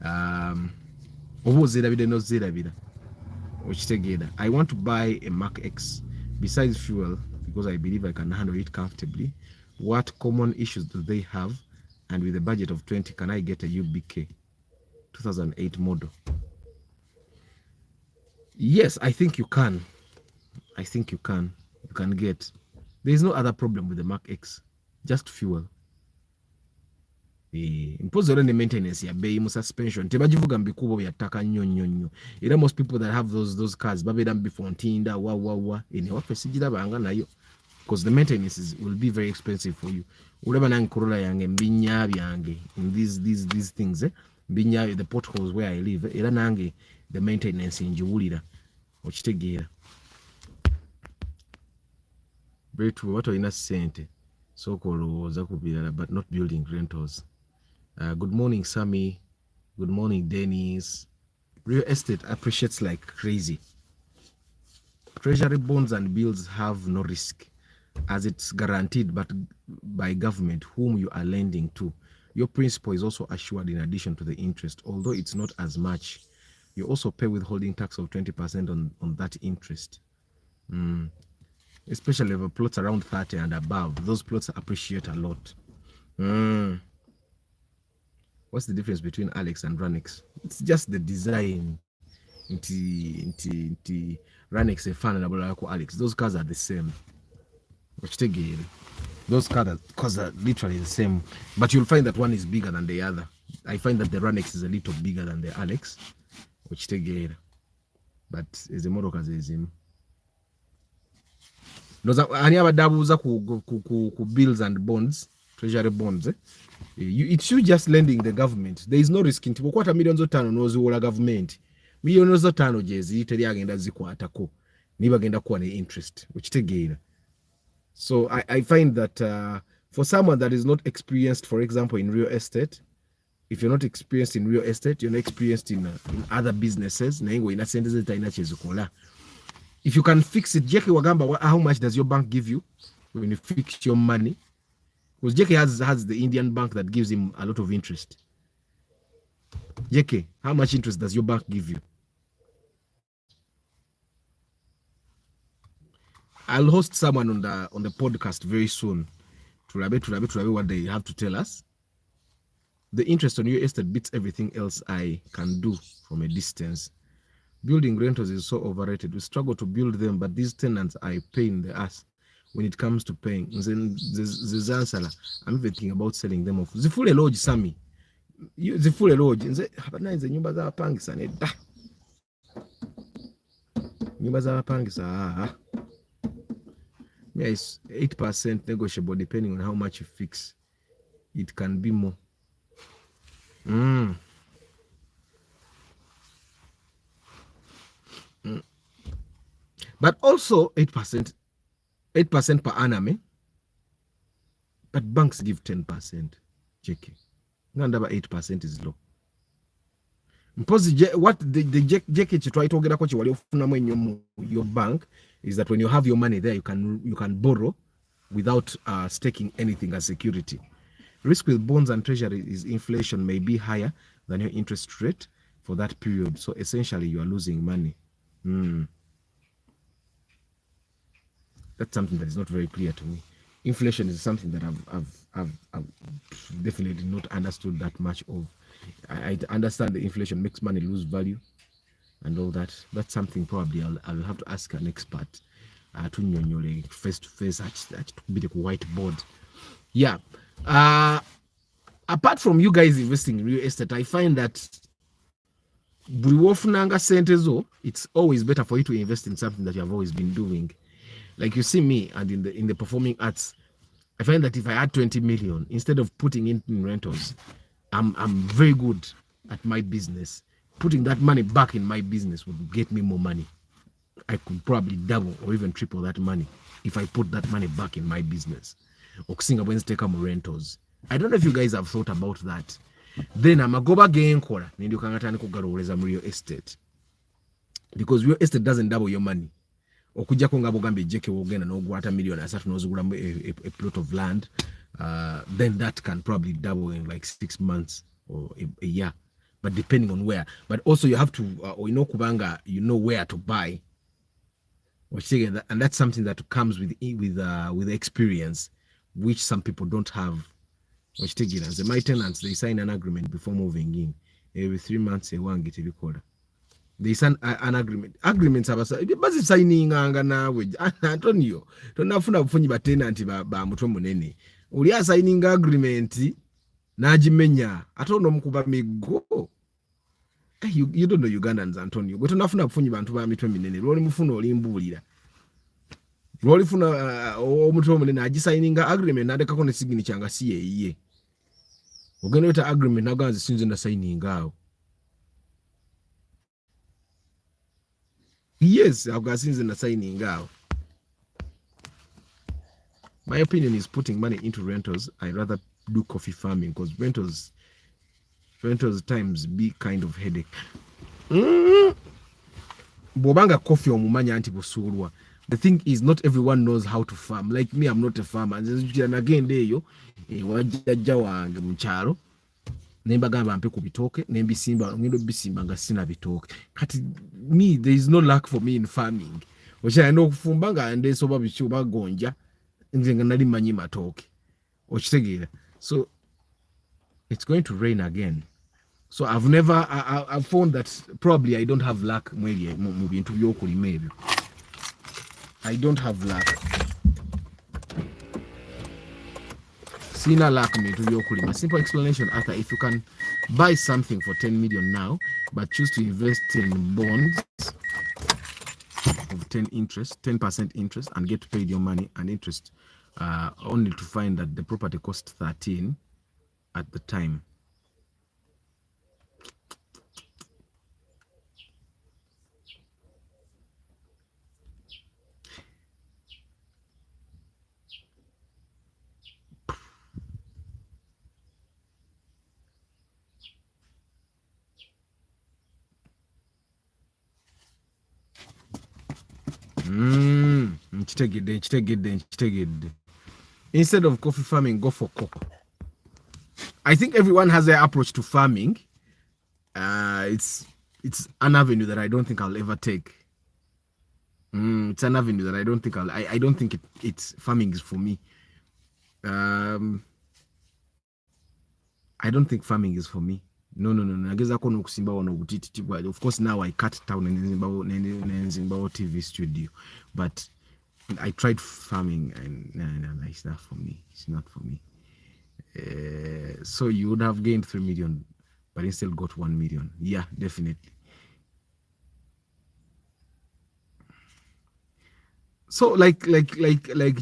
Oba ozirabira n'ozirabira okitegeera. I want to buy a Mark X besides fuel because I believe I can handle it comfortably. What common issues do they have? And with a budget of 20, can I get a UBK 2008 model? Yes, I think you can. You can get. There is no other problem with the Mark X, just fuel. Impose on the maintenance ya bei mu suspension tebagivuga mbikubo byataka nnyo. Era most people that have those cars babeda before ntinda wa in your office girabanga nayo, because the maintenance will be very expensive for you. Ulaba nange Corolla yange mbinya byange in these things mbinya the potholes where I live, era nange the maintenance njiwulira okitegeera. Very true. What olina sente sooka olowooza ku birala but not building rentals. Good morning, Sammy. Good morning, Dennis. Real estate appreciates like crazy. Treasury bonds and bills have no risk as it's guaranteed but by government whom you are lending to. Your principal is also assured in addition to the interest, although it's not as much. You also pay withholding tax of 20% on that interest. Especially if a plot's around 30 and above, those plots appreciate a lot. What's the difference between Alex and Ranex? It's just the design. Ranex is fan and Alex. Those cars are the same. Those cars are literally the same, but you'll find that one is bigger than the other. I find that the Ranex is a little bigger than the Alex, but is a model cars is him. Ani abadabuza ku bills and bonds, treasury bonds. It's you just lending the government. There is no risk. Nti bokwata millions of tano noziwola government. Millions of tano jezi teri agenda zikwatako. Niba agenda kuwa ne interest. Okitegeera. So I find that for someone that is not experienced, for example, in real estate, if you're not experienced in real estate, you're not experienced in other businesses, na ingo ina sente zitaina chezukola. If you can fix it, Jackie Wagamba, how much does your bank give you when you fix your money? Because Jackie has the Indian bank that gives him a lot of interest. Jackie, how much interest does your bank give you? I'll host someone on the podcast very soon to rabe what they have to tell us. The interest on your estate beats everything else I can do from a distance. Building rentals is so overrated. We struggle to build them, but these tenants are a pain in the ass when it comes to paying. I'm even thinking about selling them off. Zifule lodge, Sammy. Zifule lodge. Nyumba za wapangisa nedda. Nyumba za wapangisa. Yeah, it's 8% negotiable depending on how much you fix. It can be more. But also 8% per annum, but banks give 10%. Check it. Ngandaba 8% is low. What the JK try to get your bank is that when you have your money there, you can borrow without staking anything as security. Risk with bonds and treasury is inflation may be higher than your interest rate for that period. So essentially, you are losing money. That's something that is not very clear to me. Inflation is something that I've definitely not understood that much of. I understand the inflation makes money lose value, and all that. That's something probably I'll have to ask an expert to nyonyole face to face at be the whiteboard. Yeah. Apart from you guys investing in real estate, I find that it's always better for you to invest in something that you have always been doing. Like you see me, and in the performing arts, I find that if I had 20 million, instead of putting it in rentals, I'm very good at my business. Putting that money back in my business would get me more money. I could probably double or even triple that money if I put that money back in my business. Okusinga bwenzi take more rentals. I don't know if you guys have thought about that. Then amagoba genkola nindyoka ngatandika kugalowoleza mu real estate, because real estate doesn't double your money. Okujjako nga bogambye ejjeke wogenda n'ogwata million asatu n'ozigulamu a plot of land, then that can probably double in like 6 months or a year, but depending on where. But also you have to kubanga you know where to buy, and that's something that comes with experience, which some people don't have. My tenants, they sign an agreement before moving in. Every 3 months they want get a they sign an agreement. Agreements basi signing anga nawe Antonio tonafuna bufunyi ba tenant ba mutwe munene uli signing agreement najimenya atono mukuba migo. You don't know Ugandans, Antonio. Gwe tonafuna bufunyi bantu ba mitwe minene loli mufuna olimbulira loli funa omutwe munene aji signing agreement nadeka kone sigini changa siye ogenda weta agreement naganze sinze na signing awo. Yes, I've got since in the signing out. My opinion is putting money into rentals. I rather do coffee farming because rentals times be kind of headache. Bobanga coffee omumanya anti busulwa. The thing is, not everyone knows how to farm. Like me, I'm not a farmer. And again, there you wajja wange mukyalo. Nemba gamba mpe ku bitoke nembisimba ngendo bisimba nga sina bitoke kati me there is no luck for me in farming ocha ndo kufumba nga ndeso babichuba gonja nze nga nali manyi matoke okitegeera. So it's going to rain again, so I've found that probably I don't have luck mu bintu byokulima ebyo. I don't have luck. Sina luck me to yokulima. Simple explanation, Arthur. If you can buy something for 10 million now, but choose to invest in bonds of 10% interest, and get paid your money and interest, only to find that the property cost 13 at the time. Instead of coffee farming, go for cocoa. I think everyone has their approach to farming. It's an avenue that I don't think I'll ever take. It's an avenue that I don't think I don't think it's farming is for me. I don't think farming is for me. No. Of course, now I cut down in Zimbabwe TV studio, but I tried farming and no, it's not for me. It's not for me. So you would have gained 3 million, but instead got 1 million. Yeah, definitely. So like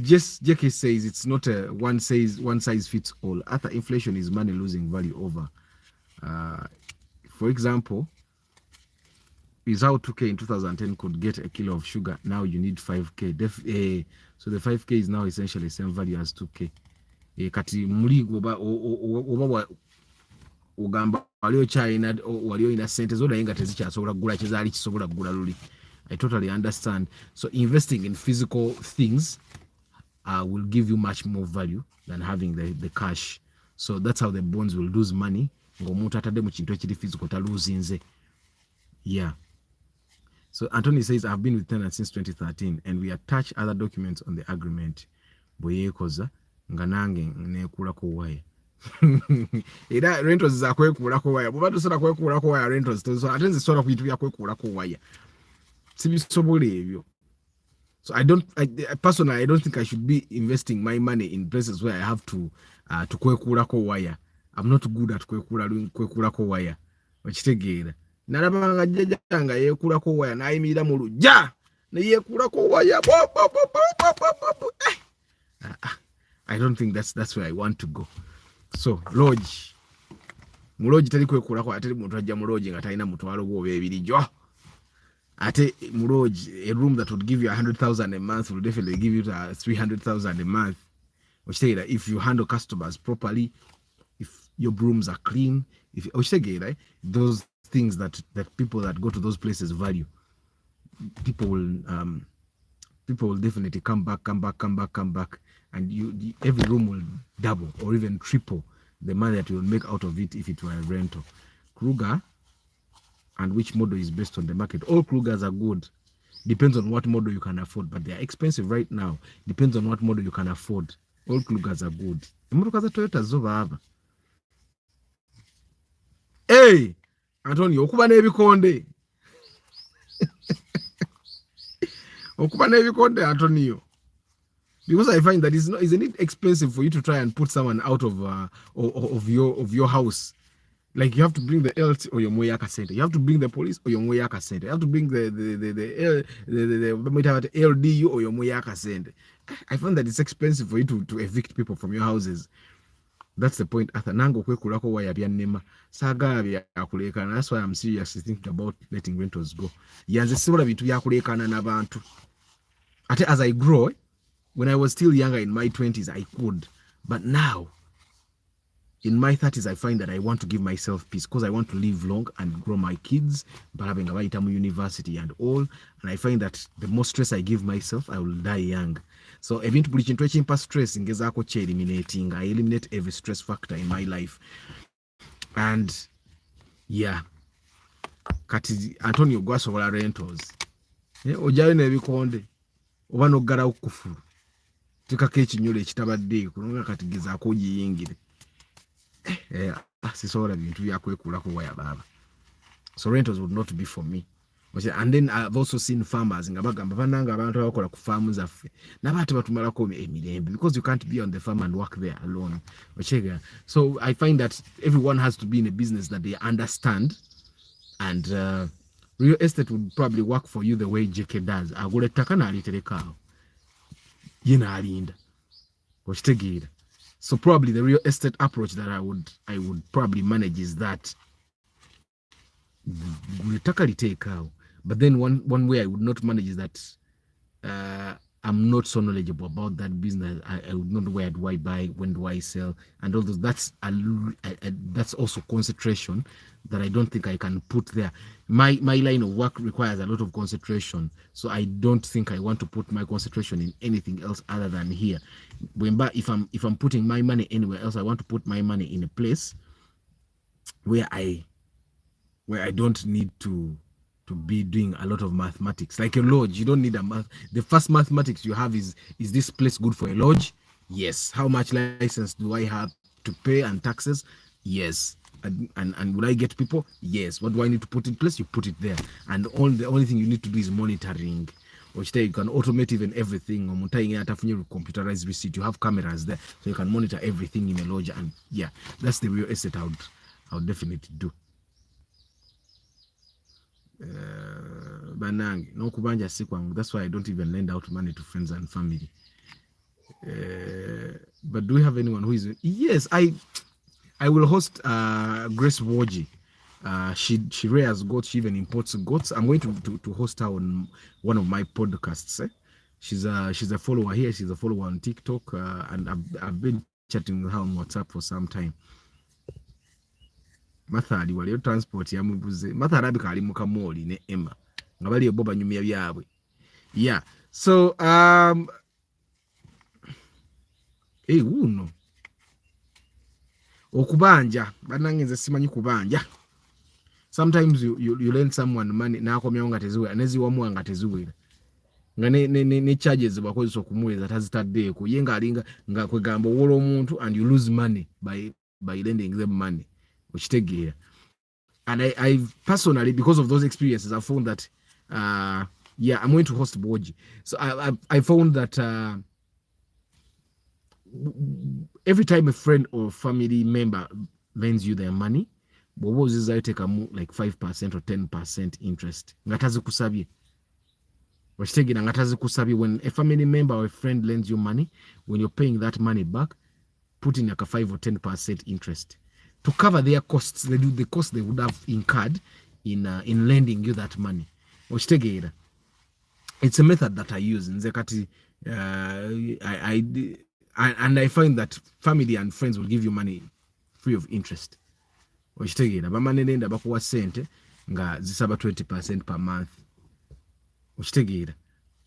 Jackie says, it's not a one size fits all. After inflation is money losing value over. For example, is how 2K in 2010 could get a kilo of sugar. Now you need 5K. So the 5K is now essentially the same value as 2K. Kati muri oba ugamba walio China walio ina sente zoda yenga tezikyasobola kugula kizali kisobola kugula luli. I totally understand. So investing in physical things will give you much more value than having the cash. So that's how the bonds will lose money. Ngomuntu atade mu kintu ekiri physical taluzinze. Yeah. So Anthony says, I've been with tenants since 2013 and we attach other documents on the agreement. Boyekoza nganange nekula ko waye. era rentals za kwekuulako waya bw'oba tosobola kwekuulako waya rentals ate nzisobola kuyitibya kwekuulako waya sibisobola ebyo. So personally I don't think I should be investing my money in places where I have to kwekuulako waya. I'm not good at kwekuulako waya okitegeera. Nalaba nga jjajja nga yeekuulako waya n'ayimirira mu lujja ne yeekuulako waya. I don't think that's where I want to go. So lodge mulodge tali kwekuulako ate muntu ajja mulodge nga talina mutwalo gwo ebirijo. Ate mulodge, a room that would give you 100,000 a month will definitely give you 300,000 a month. Which say that if you handle customers properly, if your rooms are clean, those things that people that go to those places value, people will definitely come back, and every room will double or even triple the money that you will make out of it if it were a rental. Kruger and which model is based on the market. All Krugers are good. Depends on what model you can afford, but they are expensive right now. Depends on what model you can afford. All Krugers are good. Emotoka za Toyota zo baba. Hey, Antonio, okuba n'ebikonde. Okuba n'ebikonde, Antonio. Because I find that isn't it expensive for you to try and put someone out of your house? Like you have to bring the LT or your Moyaka Center. You have to bring the police or your Moyaka Center. You have to bring the LDU or your Moyaka Center. I find that it's expensive for you to evict people from your houses. That's the point. Nango kwekulako waya byanema. Saga byakulekana. That's why I'm seriously thinking about letting rentals go. Yanze sibula bintu byakulekana n'abantu. Ate as I grow, when I was still younger in my 20s, I could. But now, in my 30s, I find that I want to give myself peace because I want to live long and grow my kids, but having a university and all. And I find that the more stress I give myself, I will die young. So event buliki past stress ingezako eliminating. I eliminate every stress factor in my life. And yeah, kati Antonio gwasobola rentals. Ojayo n'ebikonde oba n'oggalawo kufulu. Tikako ekinyolo ekitabadde kulunga kati gezaako ogiyingire. Sisobola bintu byakwekuulako waya baba. So rentals would not be for me. And then I've also seen farmers nga bagamba bananga abantu abakola ku farm zaffe nabate batumalako emirembe because you can't be on the farm and work there alone. So I find that everyone has to be in a business that they understand, and real estate would probably work for you the way JK does. Agula ettaka n'aliterekawo ye n'alinda okitegeera. So probably the real estate approach that I would probably manage is that litaka liteekawo. But then one way I would not manage is that I'm not so knowledgeable about that business. I would not know where do I buy, when do I sell, and all those. That's also concentration that I don't think I can put there. My line of work requires a lot of concentration, so I don't think I want to put my concentration in anything else other than here. If I'm putting my money anywhere else, I want to put my money in a place where I don't need to be doing a lot of mathematics. Like a lodge, you don't need a math. The first mathematics you have is this place good for a lodge? Yes. How much license do I have to pay and taxes? Yes. And will I get people? Yes. What do I need to put in place? You put it there. And the only thing you need to do is monitoring. Which you can automate even everything. Computerized receipt. You have cameras there, so you can monitor everything in a lodge. And yeah, that's the real estate I would definitely do. Banange nokubanja si kwangu. That's why I don't even lend out money to friends and family. But do we have anyone who is? Yes, I will host Grace Woji. She rears goats. She even imports goats. I'm going to host her on one of my podcasts. She's a follower here. She's a follower on TikTok, and I've been chatting with her on WhatsApp for some time. Mathali waliyo transport ya mubuze. Mathali abika ali mukamoli ne Emma. Ngabali boba nyumya byabwe. Yeah. So uno okubanja banangenze simanyi kubanja. Sometimes you lend someone money na akomya nga teziwe neziwamu nga teziwera. Nga ne charges bakozesa okumuweza tazitaddeeko yenga alinga nga kwegamba wola omuntu and you lose money by by lending them money. Which take here. And I've personally, because of those experiences, I found that yeah, I'm going to host Boji. So I found that every time a friend or family member lends you their money, but what is I take like 5% or 10% interest. Ngatazi kusabye. When a family member or a friend lends you money, when you're paying that money back, put in like a 5 or 10% interest to cover their costs. They do the cost they would have incurred in lending you that money. It's a method that I use in Zekati. And I find that family and friends will give you money free of interest. Bamanenenda bakuwa sente nga zisaba 20% per month.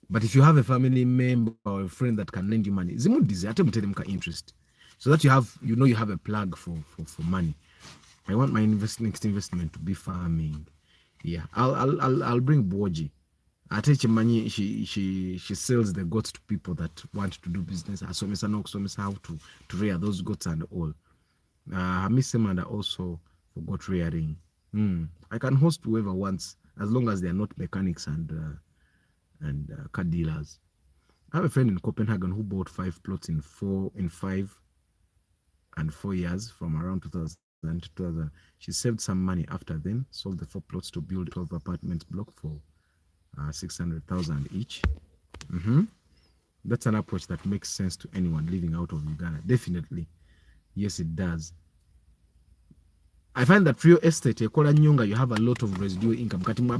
But if you have a family member or a friend that can lend you money, zimudize ate muteremka interest, so that you have a plug for money. I want my next investment to be farming. Yeah, I'll bring Boji. I teach money. She sells the goats to people that want to do business. I saw how to rear those goats and all. Miss Amanda also for goat rearing. I can host whoever wants, as long as they are not mechanics and car dealers. I have a friend in Copenhagen who bought 5 plots in 5 and 4 years from around 2000 to 2000. She saved some money after then, sold the 4 plots to build 12 apartment block for 600,000 each. That's an approach that makes sense to anyone living out of Uganda. Definitely. Yes, it does. I find that real estate, you have a lot of residual income. You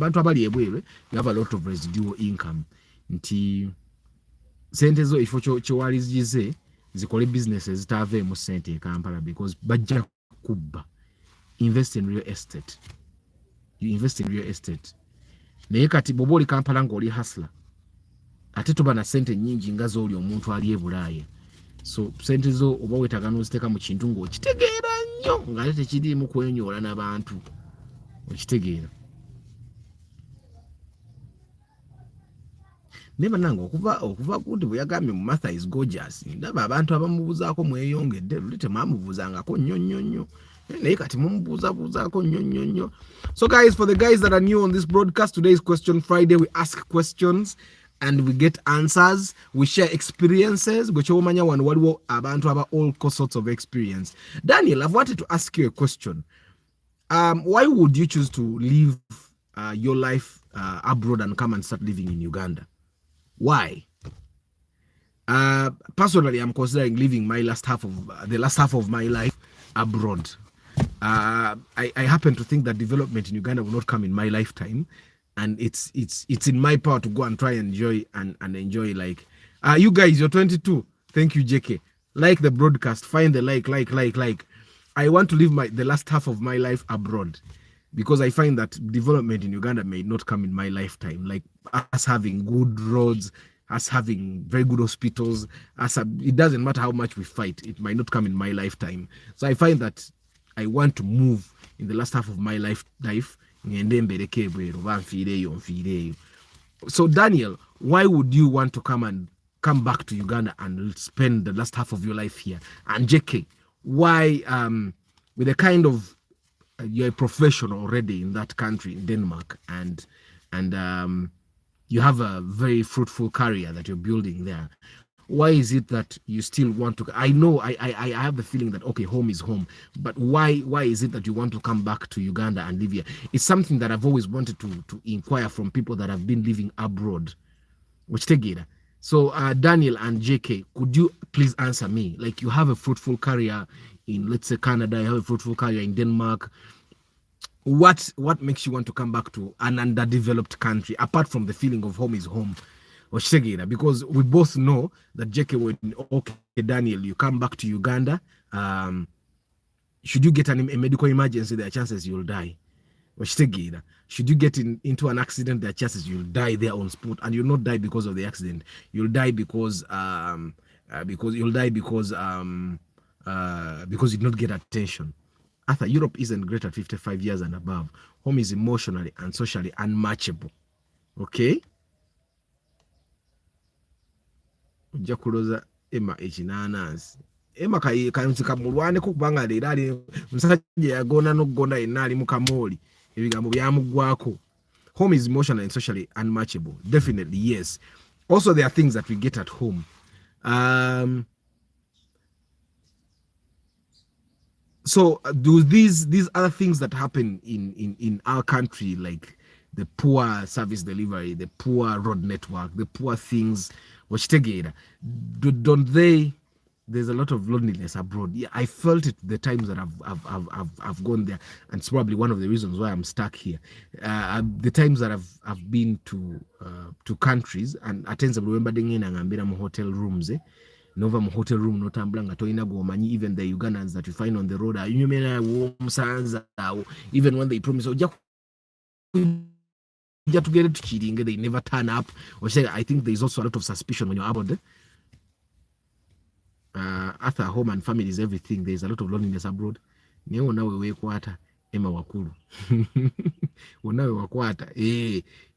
have a lot of residual income. Nti sente zo ifo chowalizize zikole businesses zitave mu sente e Kampala, because bajja kubba. Invest in real estate. You invest in real estate. Naye kati boboli Kampala ngoli hustler. Ate tuba na sente nyingi nga zoli omuntu ali e Bulaaya. So sente zo oba wetagano ziteka mu kintu ngo kitegeera nnyo nga tekiri mu kwenyoola n'abantu. Okitegeera. Neba nango okuva kundi bwe yagambye mu Martha is gorgeous. Ndaba abantu abamubuzaako mweyongedde lulite mwamubuzangako nnyo. Naye kati mumubuzabuzaako nnyo. So guys, for the guys that are new on this broadcast, today's Question Friday. We ask questions and we get answers. We share experiences. Abantu have all sorts of experience. Daniel, I've wanted to ask you a question. Why would you choose to live your life abroad and come and start living in Uganda? Why? Personally, I'm considering living the last half of my life abroad. I happen to think that development in Uganda will not come in my lifetime, and it's in my power to go and try and enjoy and enjoy. Like you guys, you're 22. Thank you, JK. Like the broadcast, find the like. I want to live the last half of my life abroad, because I find that development in Uganda may not come in my lifetime. Like us having good roads, us having very good hospitals, it doesn't matter how much we fight, it might not come in my lifetime. So I find that I want to move in the last half of my life. So Daniel, why would you want to come back to Uganda and spend the last half of your life here? And JK, why with a kind of you're a professional already in that country, in Denmark, and you have a very fruitful career that you're building there. Why is it that you still want to? I know I have the feeling that okay, home is home, but why is it that you want to come back to Uganda and live here? It's something that I've always wanted to inquire from people that have been living abroad. Which together. So Daniel and JK, could you please answer me? Like, you have a fruitful career in, let's say, Canada, you have a fruitful career in Denmark. What makes you want to come back to an underdeveloped country, apart from the feeling of home is home? Because we both know that JK, when okay, Daniel, you come back to Uganda, should you get a medical emergency, there are chances you'll die. Should you get into an accident, there are chances you'll die there on spot, and you'll not die because of the accident. You'll die because you did not get attention. Arthur, Europe isn't great at 55 years and above. Home is emotionally and socially unmatchable. Okay? Jakuloza Emma Echinana's ema kayunzika mulwane kubanga leero ali musajja yagona n'okugona yenna ali mu kamooli ebigambo byamugwako. Home is emotionally and socially unmatchable. Definitely, yes. Also, there are things that we get at home. So do these other things that happen in our country, like the poor service delivery, the poor road network, the poor things, which together, don't they? There's a lot of loneliness abroad. Yeah, I felt it the times that I've gone there, and it's probably one of the reasons why I'm stuck here. The times that I've been to countries, and at times I remember being in hotel rooms. Nova mu hotel room notambula nga toyina gwomanyi. Even the Ugandans that you find on the road are omusanza awo, even when they promise ojja tugere tukiringe, they never turn up. I think there's also a lot of suspicion when you're abroad. After home and family is everything, there's a lot of loneliness abroad. Niyo nawe wekwata ema wakulu unawe wakwata.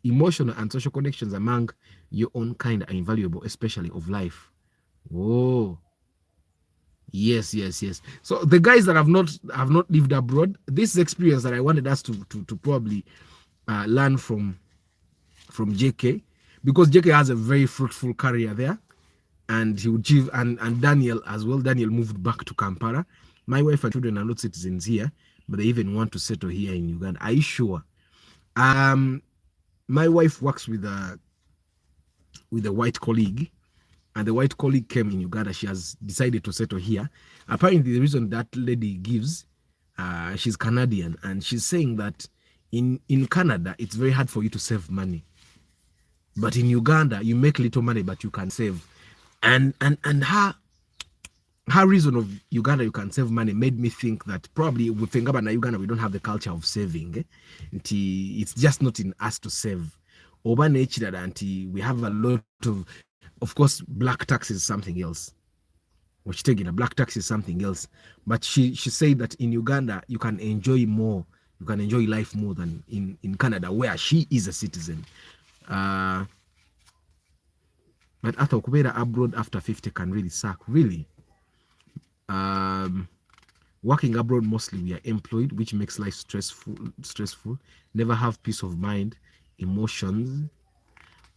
Emotional and social connections among your own kind are invaluable, especially of life. Oh, yes. So the guys that have not lived abroad, this experience that I wanted us to probably learn from JK, because JK has a very fruitful career there, and he would give, and Daniel as well. Daniel moved back to Kampala. My wife and children are not citizens here, but they even want to settle here in Uganda. Are you sure? My wife works with a white colleague, and the white colleague came in Uganda. She has decided to settle here. Apparently, the reason that lady gives, she's Canadian, and she's saying that in Canada, it's very hard for you to save money. But in Uganda, you make little money, but you can save. And her reason of Uganda, you can save money, made me think that probably with Uganda, we don't have the culture of saving. It's just not in us to save. Over nature, we have a lot of course, black tax is something else. Which taking a black tax is something else. But she said that in Uganda, you can enjoy more. You can enjoy life more than in Canada, where she is a citizen. But after Kubera abroad after 50 can really suck. Really. Working abroad, mostly we are employed, which makes life stressful. Never have peace of mind, emotions.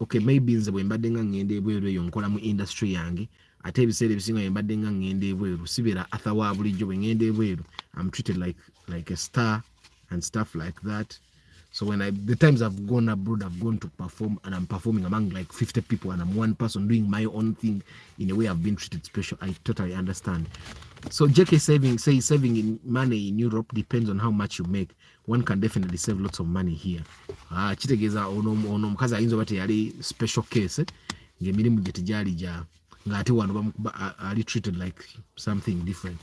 Okay, maybe nze bwe mbadde nga ngenda ebweru eyo nkola mu industry yange, ate ebiseera ebisinga bwe mbadde nga ngenda ebweru sibeera atha wa bulijjo. Bwe ngenda ebweru, I'm treated like a star and stuff like that. So when the times I've gone abroad, I've gone to perform, and I'm performing among like 50 people, and I'm one person doing my own thing in a way I've been treated special. I totally understand. So JK saving in money in Europe depends on how much you make. One can definitely save lots of money here. Kitegeeza ono mukazi ayinza oba teyali special case ng'emirimu gye tegyali gya ng'ate wano ali treated like something different.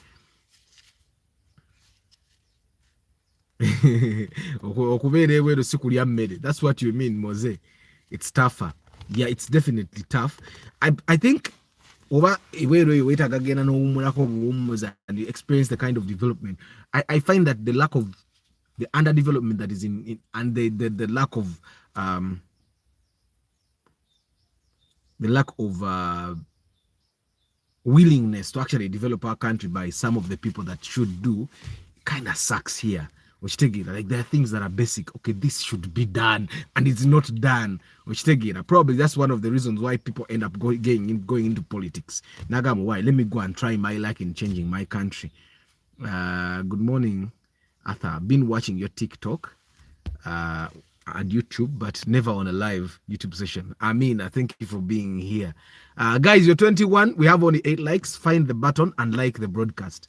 Okubeera ebweru si kulya mmere. That's what you mean, Mose. It's tougher. Yeah, it's definitely tough. I think oba ebweru eyo weetaaga genda n'owummulako obuwummuza and you experience the kind of development. I find that the lack of the underdevelopment that is in and the lack of willingness to actually develop our country by some of the people that should do kind of sucks here. Which take it like there are things that are basic. Okay, this should be done and it's not done. Which take it probably that's one of the reasons why people end up going into politics. Nagamo, why? Let me go and try my luck in changing my country. Good morning, Arthur. I've been watching your TikTok and YouTube, but never on a live YouTube session. I thank you for being here. Guys, you're 21. We have only 8 likes. Find the button and like the broadcast.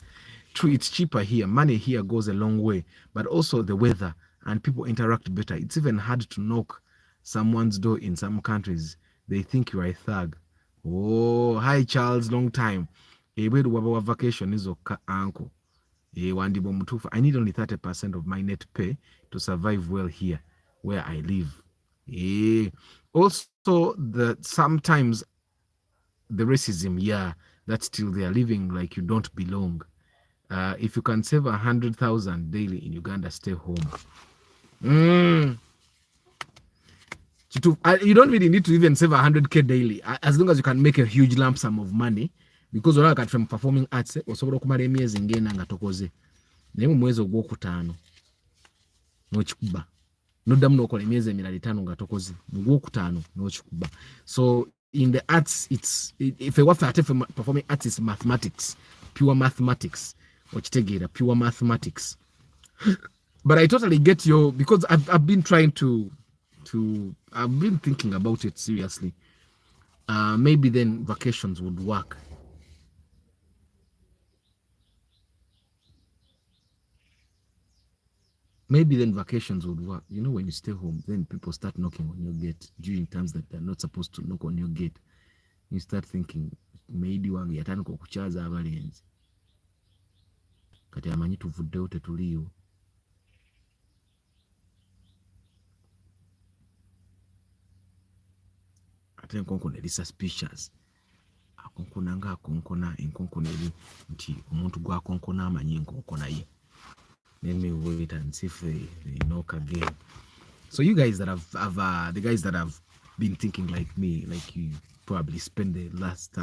True, it's cheaper here. Money here goes a long way, but also the weather and people interact better. It's even hard to knock someone's door in some countries. They think you are a thug. Oh, hi Charles, long time. Vacation is okay, uncle. I need only 30% of my net pay to survive well here where I live. Also, sometimes the racism, that's still there, living like you don't belong. If you can save 100,000 daily in Uganda, stay home. You don't really need to even save 100K daily. As long as you can make a huge lump sum of money, because olaba kati from performing arts osobola okumala emyezi ngenda nga tokoze naye mu mwezi ogwokutaano n'okikuba noddamu n'okola emyezi emirala 5 nga tokoze mu gwokutaano n'okikuba. So in the arts if ewaffe ate performing arts is mathematics, pure mathematics, okitegeera, pure mathematics. But I totally get your, because I've been trying to I've been thinking about it seriously. Maybe then vacations would work. Maybe then vacations would work. You know, when you stay home, then people start knocking on your gate during times that they're not supposed to knock on your gate. You start thinking, maybe wange yatandika okuchaza abalenzi. Kati amanyi tuvuddewo tetuliyo. Ate enkonkona eri suspicious. Akonkona nga akonkona, enkonkona eri nti omuntu gwakonkona amanyi enkonkona ye. Let me wait and see if they knock again. So you guys that have the guys that have been thinking like me, like you probably spend the last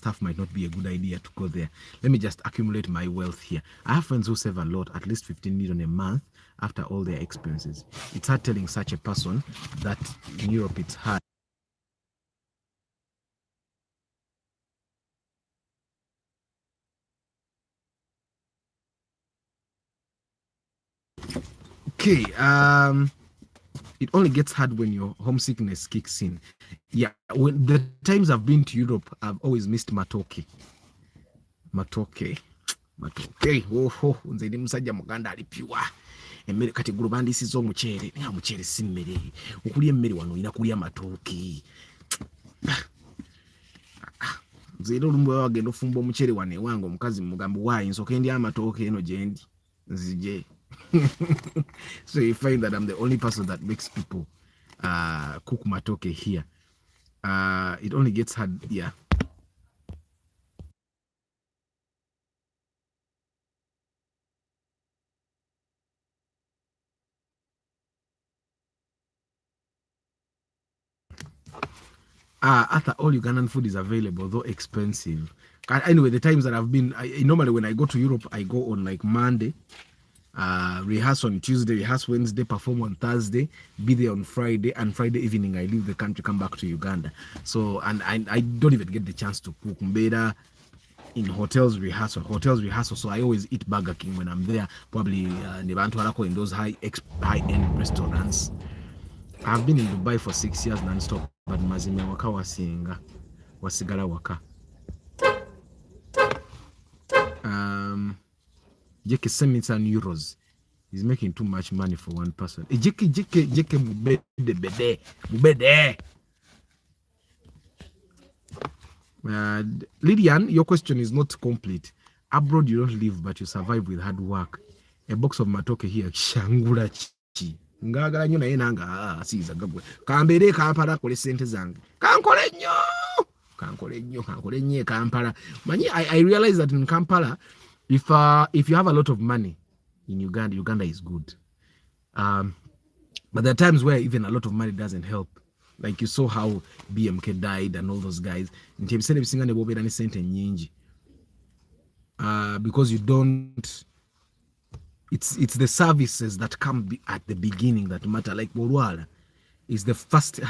half might not be a good idea to go there. Let me just accumulate my wealth here. I have friends who save a lot, at least 15 million a month after all their expenses. It's hard telling such a person that in Europe it's hard. Okay, it only gets hard when your homesickness kicks in. Yeah, when the times I've been to Europe, I've always missed matoke. Oh, nzedi musajja muganda alipiwa. Emmere kati gulubandisiza omuceere, nga muceere si mmere. Okulya emmere wano olina kulya matoke. Nzedi olumu wagenda ofumba omuceere wano ewange omukazi mugamba waayi nsooke ndya amatooke eno gye ndi nzije. So you find that I'm the only person that makes people cook matoke here. It only gets hard, yeah. After all Ugandan food is available, though expensive. Anyway, the times that I've been, normally when I go to Europe, I go on like Monday. Rehearse on Tuesday, rehearse Wednesday, perform on Thursday, be there on Friday, and Friday evening I leave the country, come back to Uganda. So, and I don't even get the chance to cook. Mbeda in hotels rehearsal, so I always eat Burger King when I'm there, probably in those high-end restaurants. I've been in Dubai for 6 years non-stop, but mazime waka wasinga, wasigala waka. Jeke €7 is making too much money for one person. Jeke mubede. Lydian, your question is not complete. Abroad you don't live, but you survive with hard work. A box of matoke here, shangula chi. Ngagala nyo naye nanga asiza gabwe. Kambere kampala kole sente zange. Kankole nnyo Kampala. Manyi, I realize that in Kampala, if you have a lot of money in Uganda is good. But there are times where even a lot of money doesn't help. Like you saw how BMK died and all those guys. Because you don't, it's the services that come at the beginning that matter. Like Borwala is the first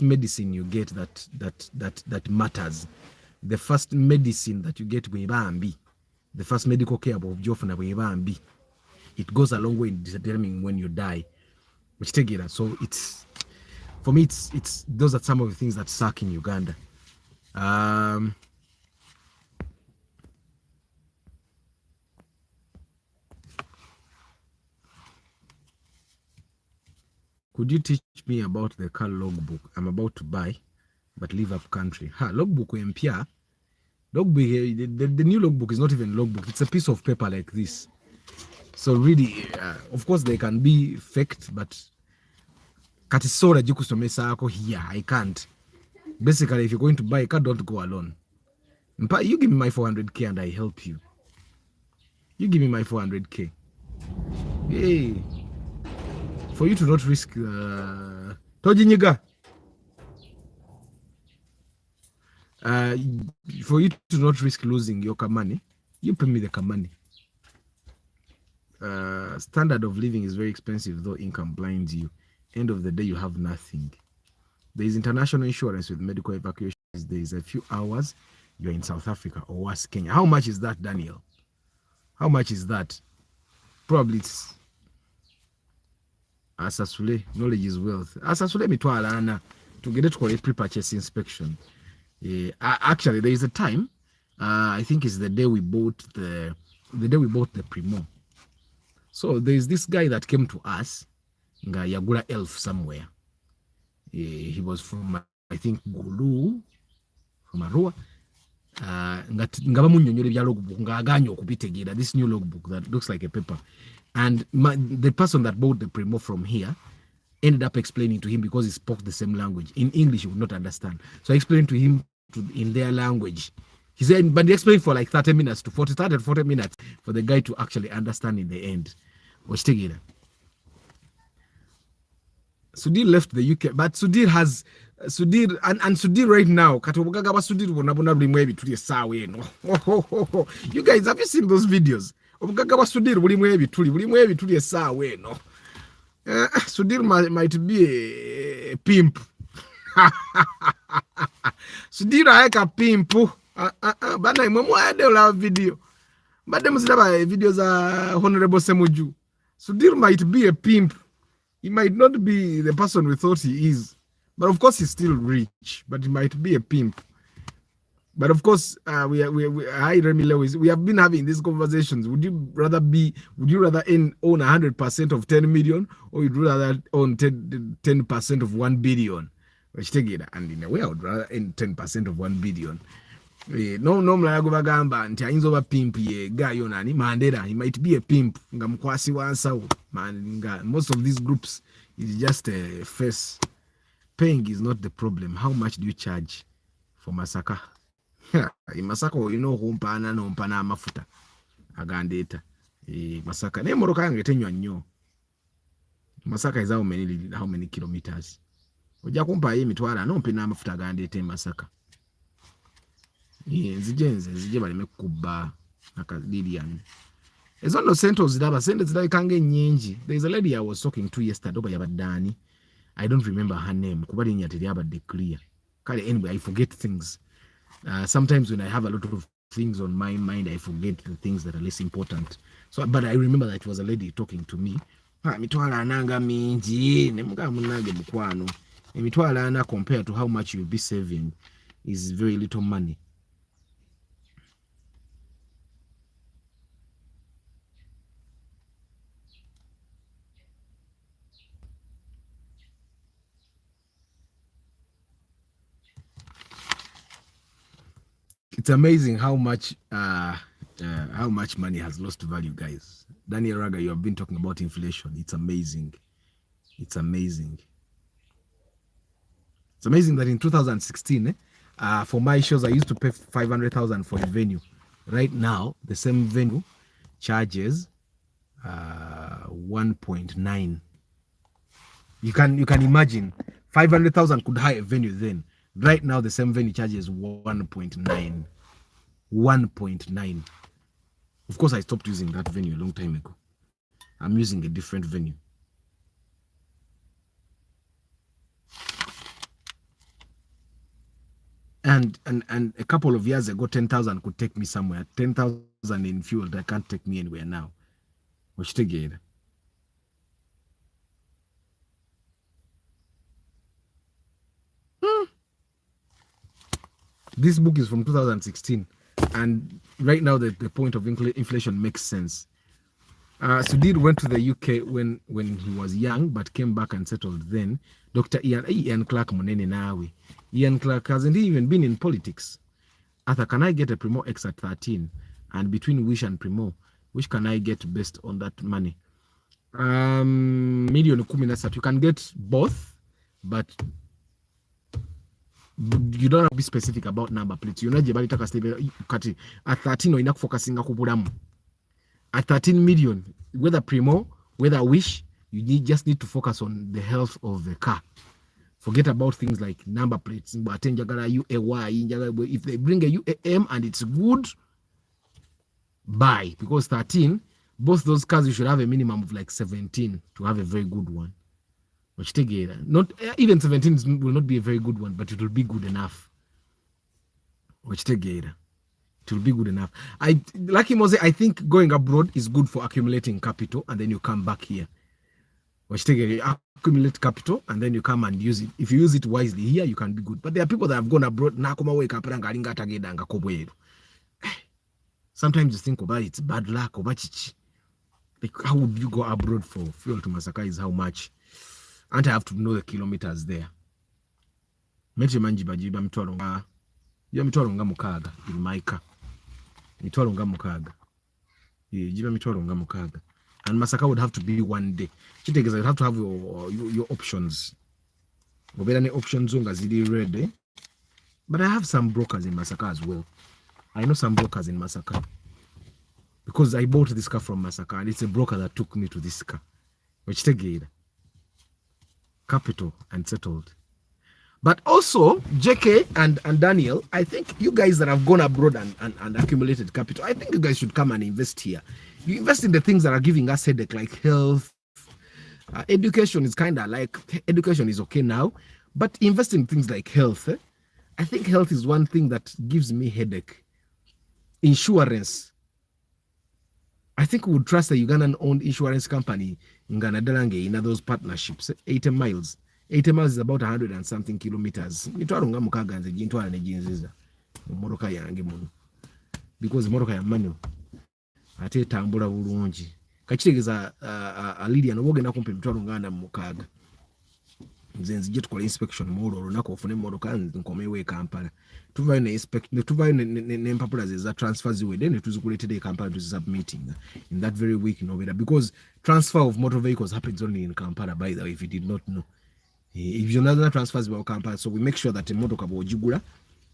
medicine you get that matters. The first medicine that you get bwebambi, the first medical care of Jofuna bwebambi, it goes a long way in determining when you die. Which take it. So it's, for me, it's those are some of the things that suck in Uganda. Could you teach me about the car logbook I'm about to buy, but leave up country? Logbook mpya. Logbook, the new logbook is not even logbook. It's a piece of paper like this. So really, of course, they can be faked, but katisora jikusomesa ako here. I can't. Basically, if you're going to buy a car, don't go alone. You give me my 400k and I help you. You give me my 400k. Hey. For you to not risk Tojinyiga. For you to not risk losing your money, you pay me the money. Standard of living is very expensive, though income blinds you. End of the day, you have nothing. There is international insurance with medical evacuation. There is a few hours, you're in South Africa or worse, Kenya. How much is that, Daniel? How much is that? Probably it's Asasule. Knowledge is wealth. Asasule mitwala ana to get it for a pre-purchase inspection. Actually, there is a time. I think it's the day we bought the Primo. So there is this guy that came to us, nga yagula elf somewhere. He was from, I think, Gulu, from Arua. Nga bamunyonyole bya logbook nga aganya okubitegeera, this new logbook that looks like a paper. And the person that bought the Primo from here ended up explaining to him, because he spoke the same language. In English, he would not understand. So I explained to him in their language. He said, but he explained for like 30 minutes to 40 minutes for the guy to actually understand in the end. Sudhir left the UK, but Sudhir has and Sudhir right now. You guys, have you seen those videos? Sudhir might be a pimp. Sudhir like a pimp. But I love video. But them videos are Honorable Semuju. Sudhir might be a pimp. He might not be the person we thought he is. But of course, he's still rich. But he might be a pimp. But of course, we have been having these conversations. Would you rather own 100% of 10 million, or would you rather own 10% of 1 billion? And in a way, I would rather own 10% of 1 billion. No mlago bagamba nti ayinza oba pimp ye gayo nani Mandela. He might be a pimp nga mukwasi wansawo. Most of these groups is just a face. Paying is not the problem. How much do you charge for Masaka? In Masaka, you know, humpana no mpana amafuta agandeta. Masaka ne moroka yangetenywa nnyo. Masaka is how many kilometers? Oja kumpa ye mitwala no mpina amafuta agandeta Masaka. Nzije baleme kuba nakadilian. Ezo no sento zidaba sente zidakange nyingi. There is a lady I was talking to yesterday oba yabadani. I don't remember her name. Kubali nyateli abadde clear. Kale anyway, I forget things. Sometimes when I have a lot of things on my mind, I forget the things that are less important. So, but I remember that it was a lady talking to me. Mitwala ananga mingi ne muga munage mukwano. Mitwala ana compared to how much you'll be saving is very little money. It's amazing how much money has lost value, guys. Daniel Raga, you have been talking about inflation. It's amazing. It's amazing. It's amazing that in 2016, for my shows, I used to pay 500,000 for a venue. Right now, the same venue charges 1.9. You can imagine 500,000 could hire a venue then. Right now, the same venue charges 1.9. 1.9. Of course, I stopped using that venue a long time ago. I'm using a different venue. And a couple of years ago, 10,000 could take me somewhere. 10,000 in fuel that can't take me anywhere now. Which again. This book is from 2016, and right now the point of inflation makes sense. Sudhir went to the UK when he was young, but came back and settled then. Dr. Ian Clark Munene Nawe. Ian Clark hasn't even been in politics. Arthur, can I get a Primo X at 13? And between Wish and Primo, which can I get based on that money? Million kuminasat. You can get both, but you don't have to be specific about number plates. You know, at 13 or enough focusing at 13 million, whether Primo, whether Wish, you just need to focus on the health of the car. Forget about things like number plates. If they bring a UAM and it's good, buy. Because 13, both those cars, you should have a minimum of like 17 to have a very good one. Not even 17 will not be a very good one, but it will be good enough. It will be good enough. Like Mose, I think going abroad is good for accumulating capital, and then you come back here. You accumulate capital and then you come and use it. If you use it wisely here, you can be good. But there are people that have gone abroad. Sometimes you think about it's bad luck. Like, how would you go abroad for fuel to Masaka is how much? And I have to know the kilometers there. Mitwalo nga mukaga in my car. Mitwalo nga mukaga. Jiba mitwalo nga mukaga. And Masaka would have to be one day. You have to have your options. Options ready. But I have some brokers in Masaka as well. I know some brokers in Masaka. Because I bought this car from Masaka, and it's a broker that took me to this car. Capital and settled. But also, JK and Daniel, I think you guys that have gone abroad and accumulated capital, I think you guys should come and invest here. You invest in the things that are giving us headache, like health. Education is kind of like, education is okay now, but invest in things like health. I think health is one thing that gives me headache. Insurance. I think we would trust a Ugandan-owned insurance company in Ganadalange in those partnerships. 80 miles. 80 miles is about 100 and something kilometers. Because moroka ya manual. Ate tambula bulungi. Kakitegeza Lydia nobogenda kumpe mitwalo nganda mukaga. Nze nzije tukola inspection molo olunako ofune moroka nkomewe Kampala. Tuvayo ne empapula za transfer ziwede ne tuzikuletede Kampala to submitting in that very week novera, because transfer of motor vehicles happens only in Kampala, by the way, if you did not know. If you're not transfers about Kampala, so we make sure that the motor kabojigula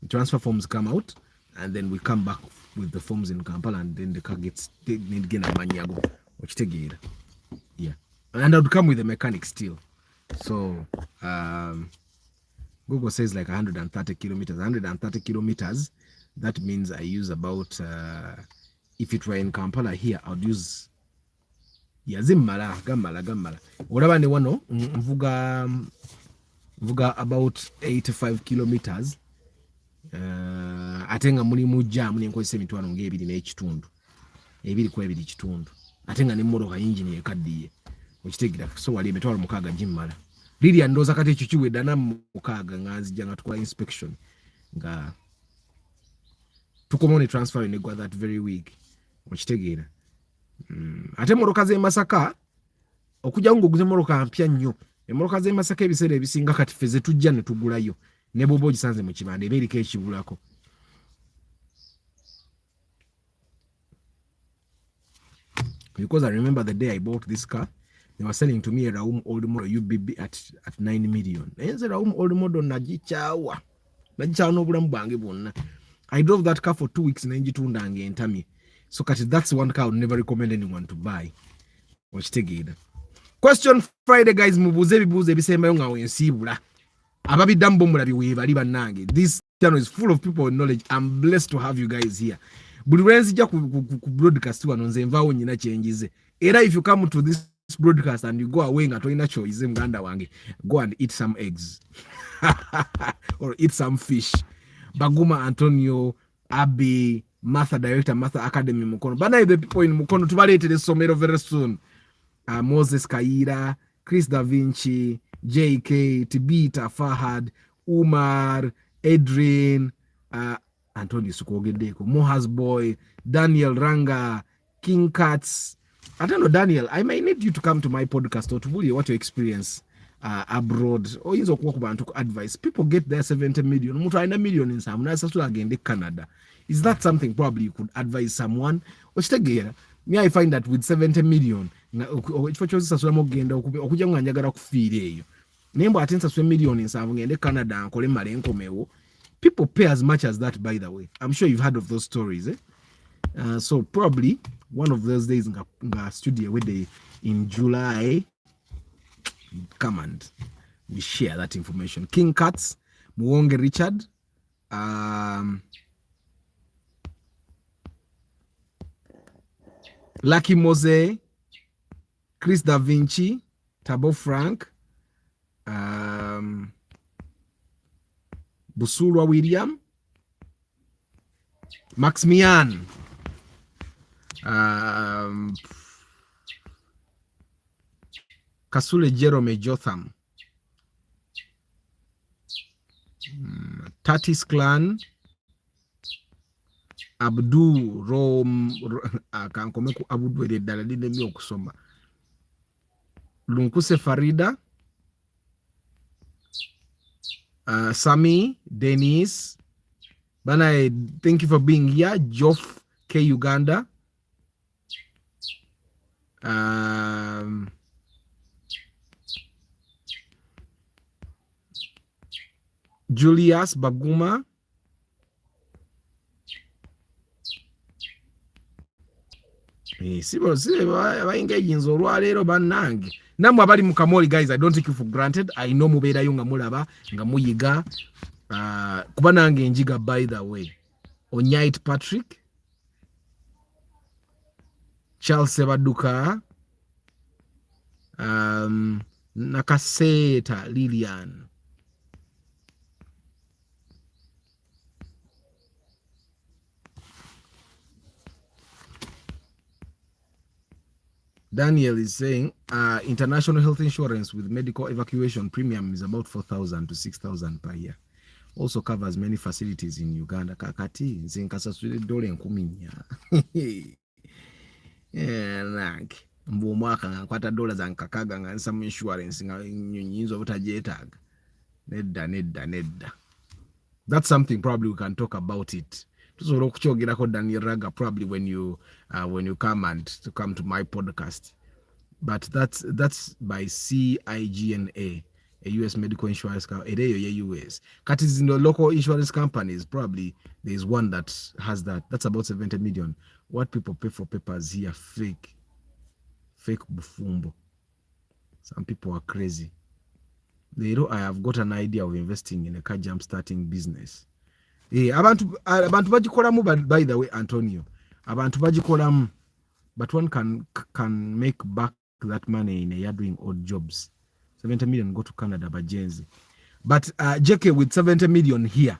transfer forms come out, and then we come back with the forms in Kampala, and then the car gets again a manyago which take it. Yeah, and I would come with the mechanic still. So Google says like 130 kilometers. 130 kilometers, that means I use about if it were in Kampala here, I would use gamala. Whatever they want to mvuga about 85 kilometers. Atenga muli mujja muli nkozesa emitwalo ng'ebiri n'ekitundu. Ebiri ku ebiri kitundu. Atenga ne mmoloka engine ekaddiye. Okitegeera so wali emitwalo mukaaga gimmala. Lydia ndooza kati ekyo kiwedda na mukaaga nga nzijja nga tukola inspection nga tukomone transfer negwa that very week. Okitegeera. Ate moloka ze Masaka okujja ngoguze moloka mpya nnyo. Emoloka ze Masaka ebiseera ebisinga kati feze tujja ne tugulayo. Ne bobo gisanze mu kibande eberiko ekibulako. Because I remember the day I bought this car, they were selling to me a Raum old model UBB at 9 million. Enze Raum old model nagichawa. Nagichawa no bulamu bwange bwonna. I drove that car for 2 weeks na njitunda nge entami. So kati that's one car I would never recommend anyone to buy. Okitegeera. Question Friday, guys, mubuze bibuze bisembayo nga wensibula. Ababi dambo mulabi webali banange. This channel is full of people with knowledge. I'm blessed to have you guys here. Buli lwenzija ku broadcast wano nze nvaawo nyina kyenjize. Era if you come to this broadcast and you go away nga tolina choice muganda wange, go and eat some eggs. Or eat some fish. Baguma Antonio, Abby, Martha, Director, Martha Academy Mukono. Bana the people in Mukono tubaleetere somero very soon. Moses Kaira, Chris Da Vinci, JK, Tibita, Fahad, Umar, Adrian, Antonio Sukogedeko, Mohas Boy, Daniel Ranga, King Cats. I don't know, Daniel, I might need you to come to my podcast or to tell you what your experience abroad. Or you to advice. People get their 70 million. Mutu million in some. Again, Canada. Is that something probably you could advise someone? Or me, I find that with 70 million, people pay as much as that, by the way. I'm sure you've heard of those stories. So probably one of those days in the studio with in July, come and we share that information. King Cats, Muwonge Richard, Lucky Mose, Chris Da Vinci, Tabo Frank, Busurwa William, Maximian, Kasule Jerome Jotham, Tatis Clan, Abdu Rom akankomeku Abdu edala dine okusoma, Lunkuse Farida, Sami Dennis Bana, thank you for being here. Joff K Uganda, Julius Baguma, engaging olwaleero bannange namwe abali mu Kamoli, guys. I don't take you for granted. I know mubeerayo nga mulaba nga muyiga, kuba nange njiga. By the way, Onyait Patrick, Charles Sebaduka, Nakaseta Lilian, Daniel is saying international health insurance with medical evacuation premium is about 4,000 to 6,000 per year. Also covers many facilities in Uganda. Kakati zinkasasule dole nkuminya. Like mbu mwaka nga kwata dola za nkakaga nga nsam insurance nga nyinzo butajeetaga. Nedda. That's something probably we can talk about it. Tusobola okukyogirako Daniel Raga probably when you come to my podcast. But that's by CIGNA, a US medical insurance company. US. Kat is in the local insurance companies, probably there's one that has that. That's about 70 million. What people pay for papers here, fake bufumbo. Some people are crazy. They know I have got an idea of investing in a car jump starting business. Abantu bagikolamu, by the way, Antonio. Abantu bagikolamu, but one can make back that money in a year doing odd jobs. 70 million go to Canada by Jenzi. But JK, with 70 million here,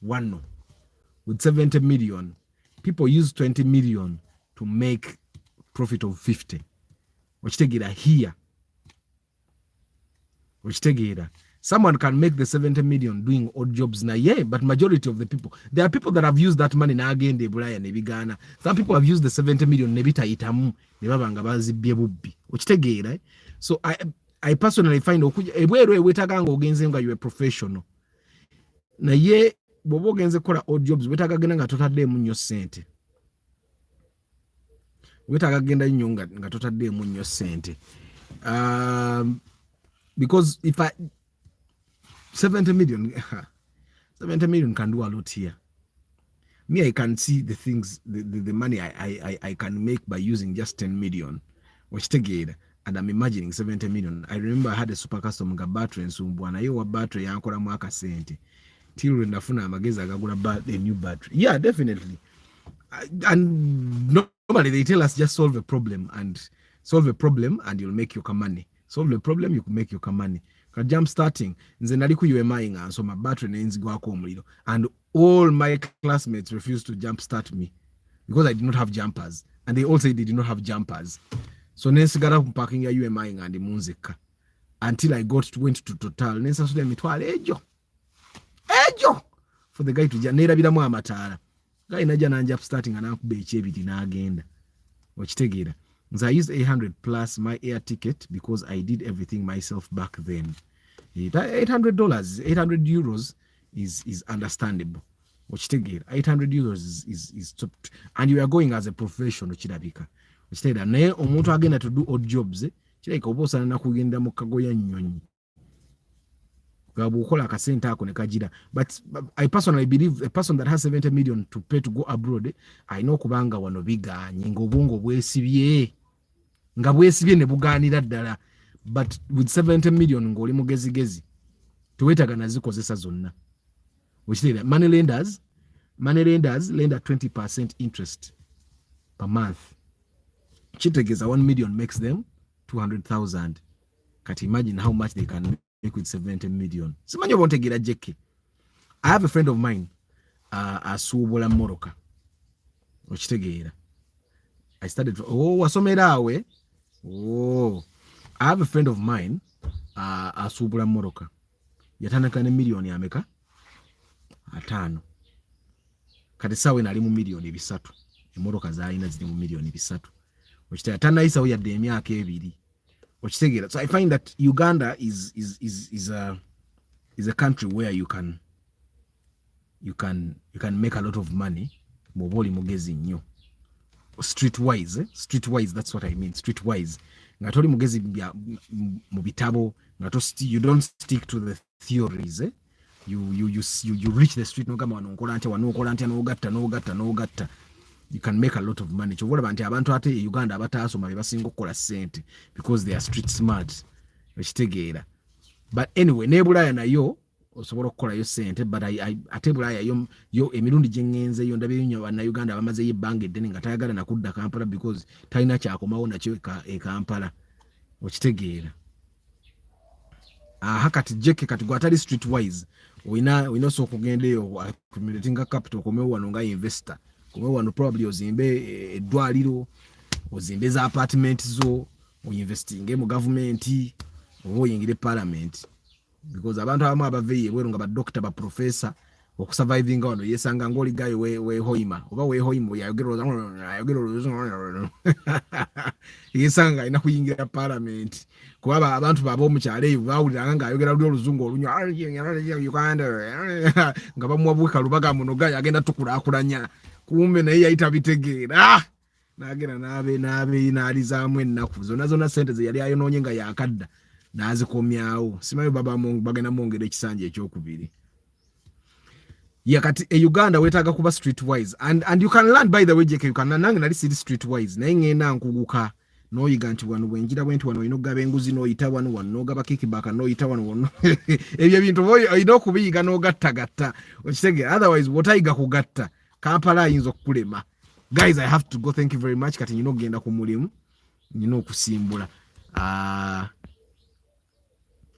with 70 million, people use 20 million to make profit of 50. Which take it here. Someone can make the 70 million doing odd jobs now, but majority of the people, there are people that have used that money now again, they Bulaya, Nebigana. Some people have used the 70 million, Nebita itamu, Nebabangabazi Biebubi, which take it, right? So I personally find you're a professional. Na ye bobo genze kola odd jobs, wetaga genda nga totadde munyo sente. Wetaga genda nyonga nga totadde munyo sente. Because if 70 million can do a lot here. Me, I can see the things, the money I can make by using just 10 million. Which together, and I'm imagining 70 million. I remember I had a super custom battery and sumbwana yo battery yankola mwaka sente. Till ndafuna amageza agagula a new battery. Yeah, definitely. And normally they tell us just solve a problem and you'll make your money. Solve the problem, you can make your money. Jump starting, nze nali ku UMI nga so my battery nenzigwako omuliro, and all my classmates refused to jump start me because I did not have jumpers, and they all said they did not have jumpers. So nensigala ku parking ya UMI nga ndi munzeka until I went to Total. Nensasula emitwalo ejo for the guy to nerabiramu amataala. Guy najja nanja starting anakuba ekyebiri n'agenda okitegeera. So I used 800 plus my air ticket because I did everything myself back then. $800, 800 euros is understandable. Which take it, 800 euros is top. And you are going as a professional, chirabika. Which take that, ne omuntu agenda to do odd jobs. Chireka obosa na kugenda mu kagoya nyonyi. Gabukola akasente ako ne kajira. But I personally believe a person that has 70 million to pay to go abroad, I know kubanga wano biganye ngobongo bwesibye. Nga bwesibye ne buganira ddala. But with 70 million ngoli mugezi. Tuwetaga nazikozesa zonna. Okitegeera, money lenders lend at 20% interest per month. Kitegeeza 1 million makes them 200,000. Kati imagine how much they can make with 70 million. Simanyi oba ontegeera Jeke. I have a friend of mine asuubula Moroka. Okitegeera. I started wasomera awe. I have a friend of mine asuubula Moroka. Yatandika ne million ameka 5. Kati sawe nali mu million 3. Emoroka zaalina ziri mu million 3. Okitegeera tanayisawo yadde emyaka 2. Okitegeera. So I find that Uganda is a country where you can make a lot of money bw'oba oli mugezi nnyo. Streetwise, that's what I mean. Streetwise, nga toli mugezi mu bitabo, nga you don't stick to the theories. You reach the street nogamba wano nkola ntya n'ogatta. You can make a lot of money. Ky'olaba nti abantu ate Uganda abataasoma be basinga okukola ssente because they are street smart. Ekitegeera. But anyway, ne Bulaaya nayo osobola okukolayo ssente, but ate Bulaaya yo emirundi gye ŋŋenzeyo ndabye nnyo bannayuganda abamazeyo ebbanga eddene nga tayagala nakudda Kampala because talina kyakomawo nakyo e Kampala. Okitegeera. Kati Jeke kati gwatali streetwise oyina osooka okugenda eyo accumulating capital okomewo wano nga investor. Komewo wano probably ozimbe eddwaliro, ozimbe za apartment zo, oinvestinge mu government, oba oyingire parliament. Because abantu abamu abaveeyo ebweru nga badokita ba professor okusurvivinga wano yesanga ng'oli gayo wehoima oba wehoima ayogera yesanga alina kuyingira parliament kuba abantu baba omukyalo eyo bawuliranga ng'ayogera luli oluzungu olunywa Uganda nga bamuwabuuka lubaga muno gayo agenda tukulaakulanya kumbe naye yayita bitegeera n'agenda n'alizaamu ennaku zonna ssente ze yali ayonoonye nga yakadda n'azikomyawo. Simanyi bagenda mwongera ekisanja ekyokubiri. Kati Uganda wetaaga kuba streetwise and you can learn, by the way, Jeke, you can learn. Nange nali siri streetwise naye ngenda nkuguka n'oyiga nti wano bwenjira bwenti wano olina okugaba enguzi n'oyita wano n'ogaba kickback n'oyita wano ebyo ebintu olina okubiyiga n'ogattagatta. Okitegeera. Otherwise bw'otayiga kugatta Kampala ayinza okukulema. Guys, I have to go. Thank you very much. Kati nyina okugenda ku mulimu, nyina okusimbula.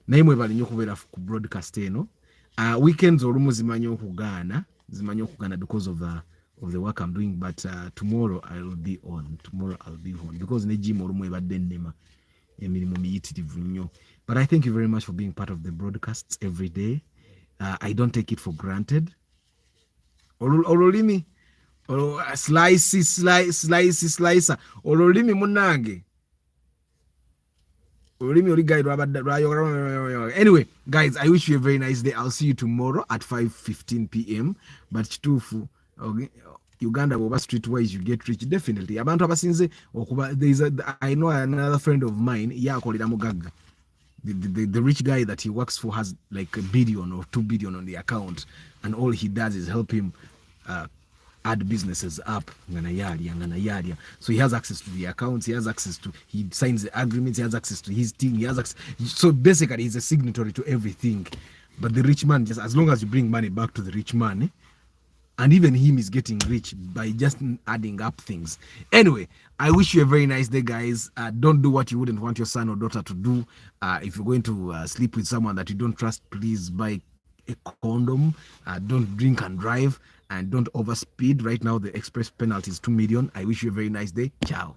Naye mwebale nnyo okubeera ku broadcast eno. Weekends olumu zimanyi okugaana because of the work I'm doing, but tomorrow I'll be on because ne gym olumu ebadde nnema emirimu miyitirivu nnyo. But I thank you very much for being part of the broadcasts every day. I don't take it for granted. Olulimi slicer olulimi munange anyway, guys, I wish you a very nice day. I'll see you tomorrow at 5:15 p.m. But chitufu Uganda boba streetwise you get rich definitely. Abantu abasinze okuba I know another friend of mine yakolera mugagga. The rich guy that he works for has like $1 billion or $2 billion on the account, and all he does is help him add businesses up. So he has access to the accounts, he signs the agreements, he has access to his team, so basically he's a signatory to everything. But the rich man, just as long as you bring money back to the rich man, and even him is getting rich by just adding up things. Anyway, I wish you a very nice day, guys. Don't do what you wouldn't want your son or daughter to do. If you're going to sleep with someone that you don't trust, please buy a condom. Don't drink and drive, and don't overspeed. Right now the express penalty is 2 million. I wish you a very nice day. Ciao.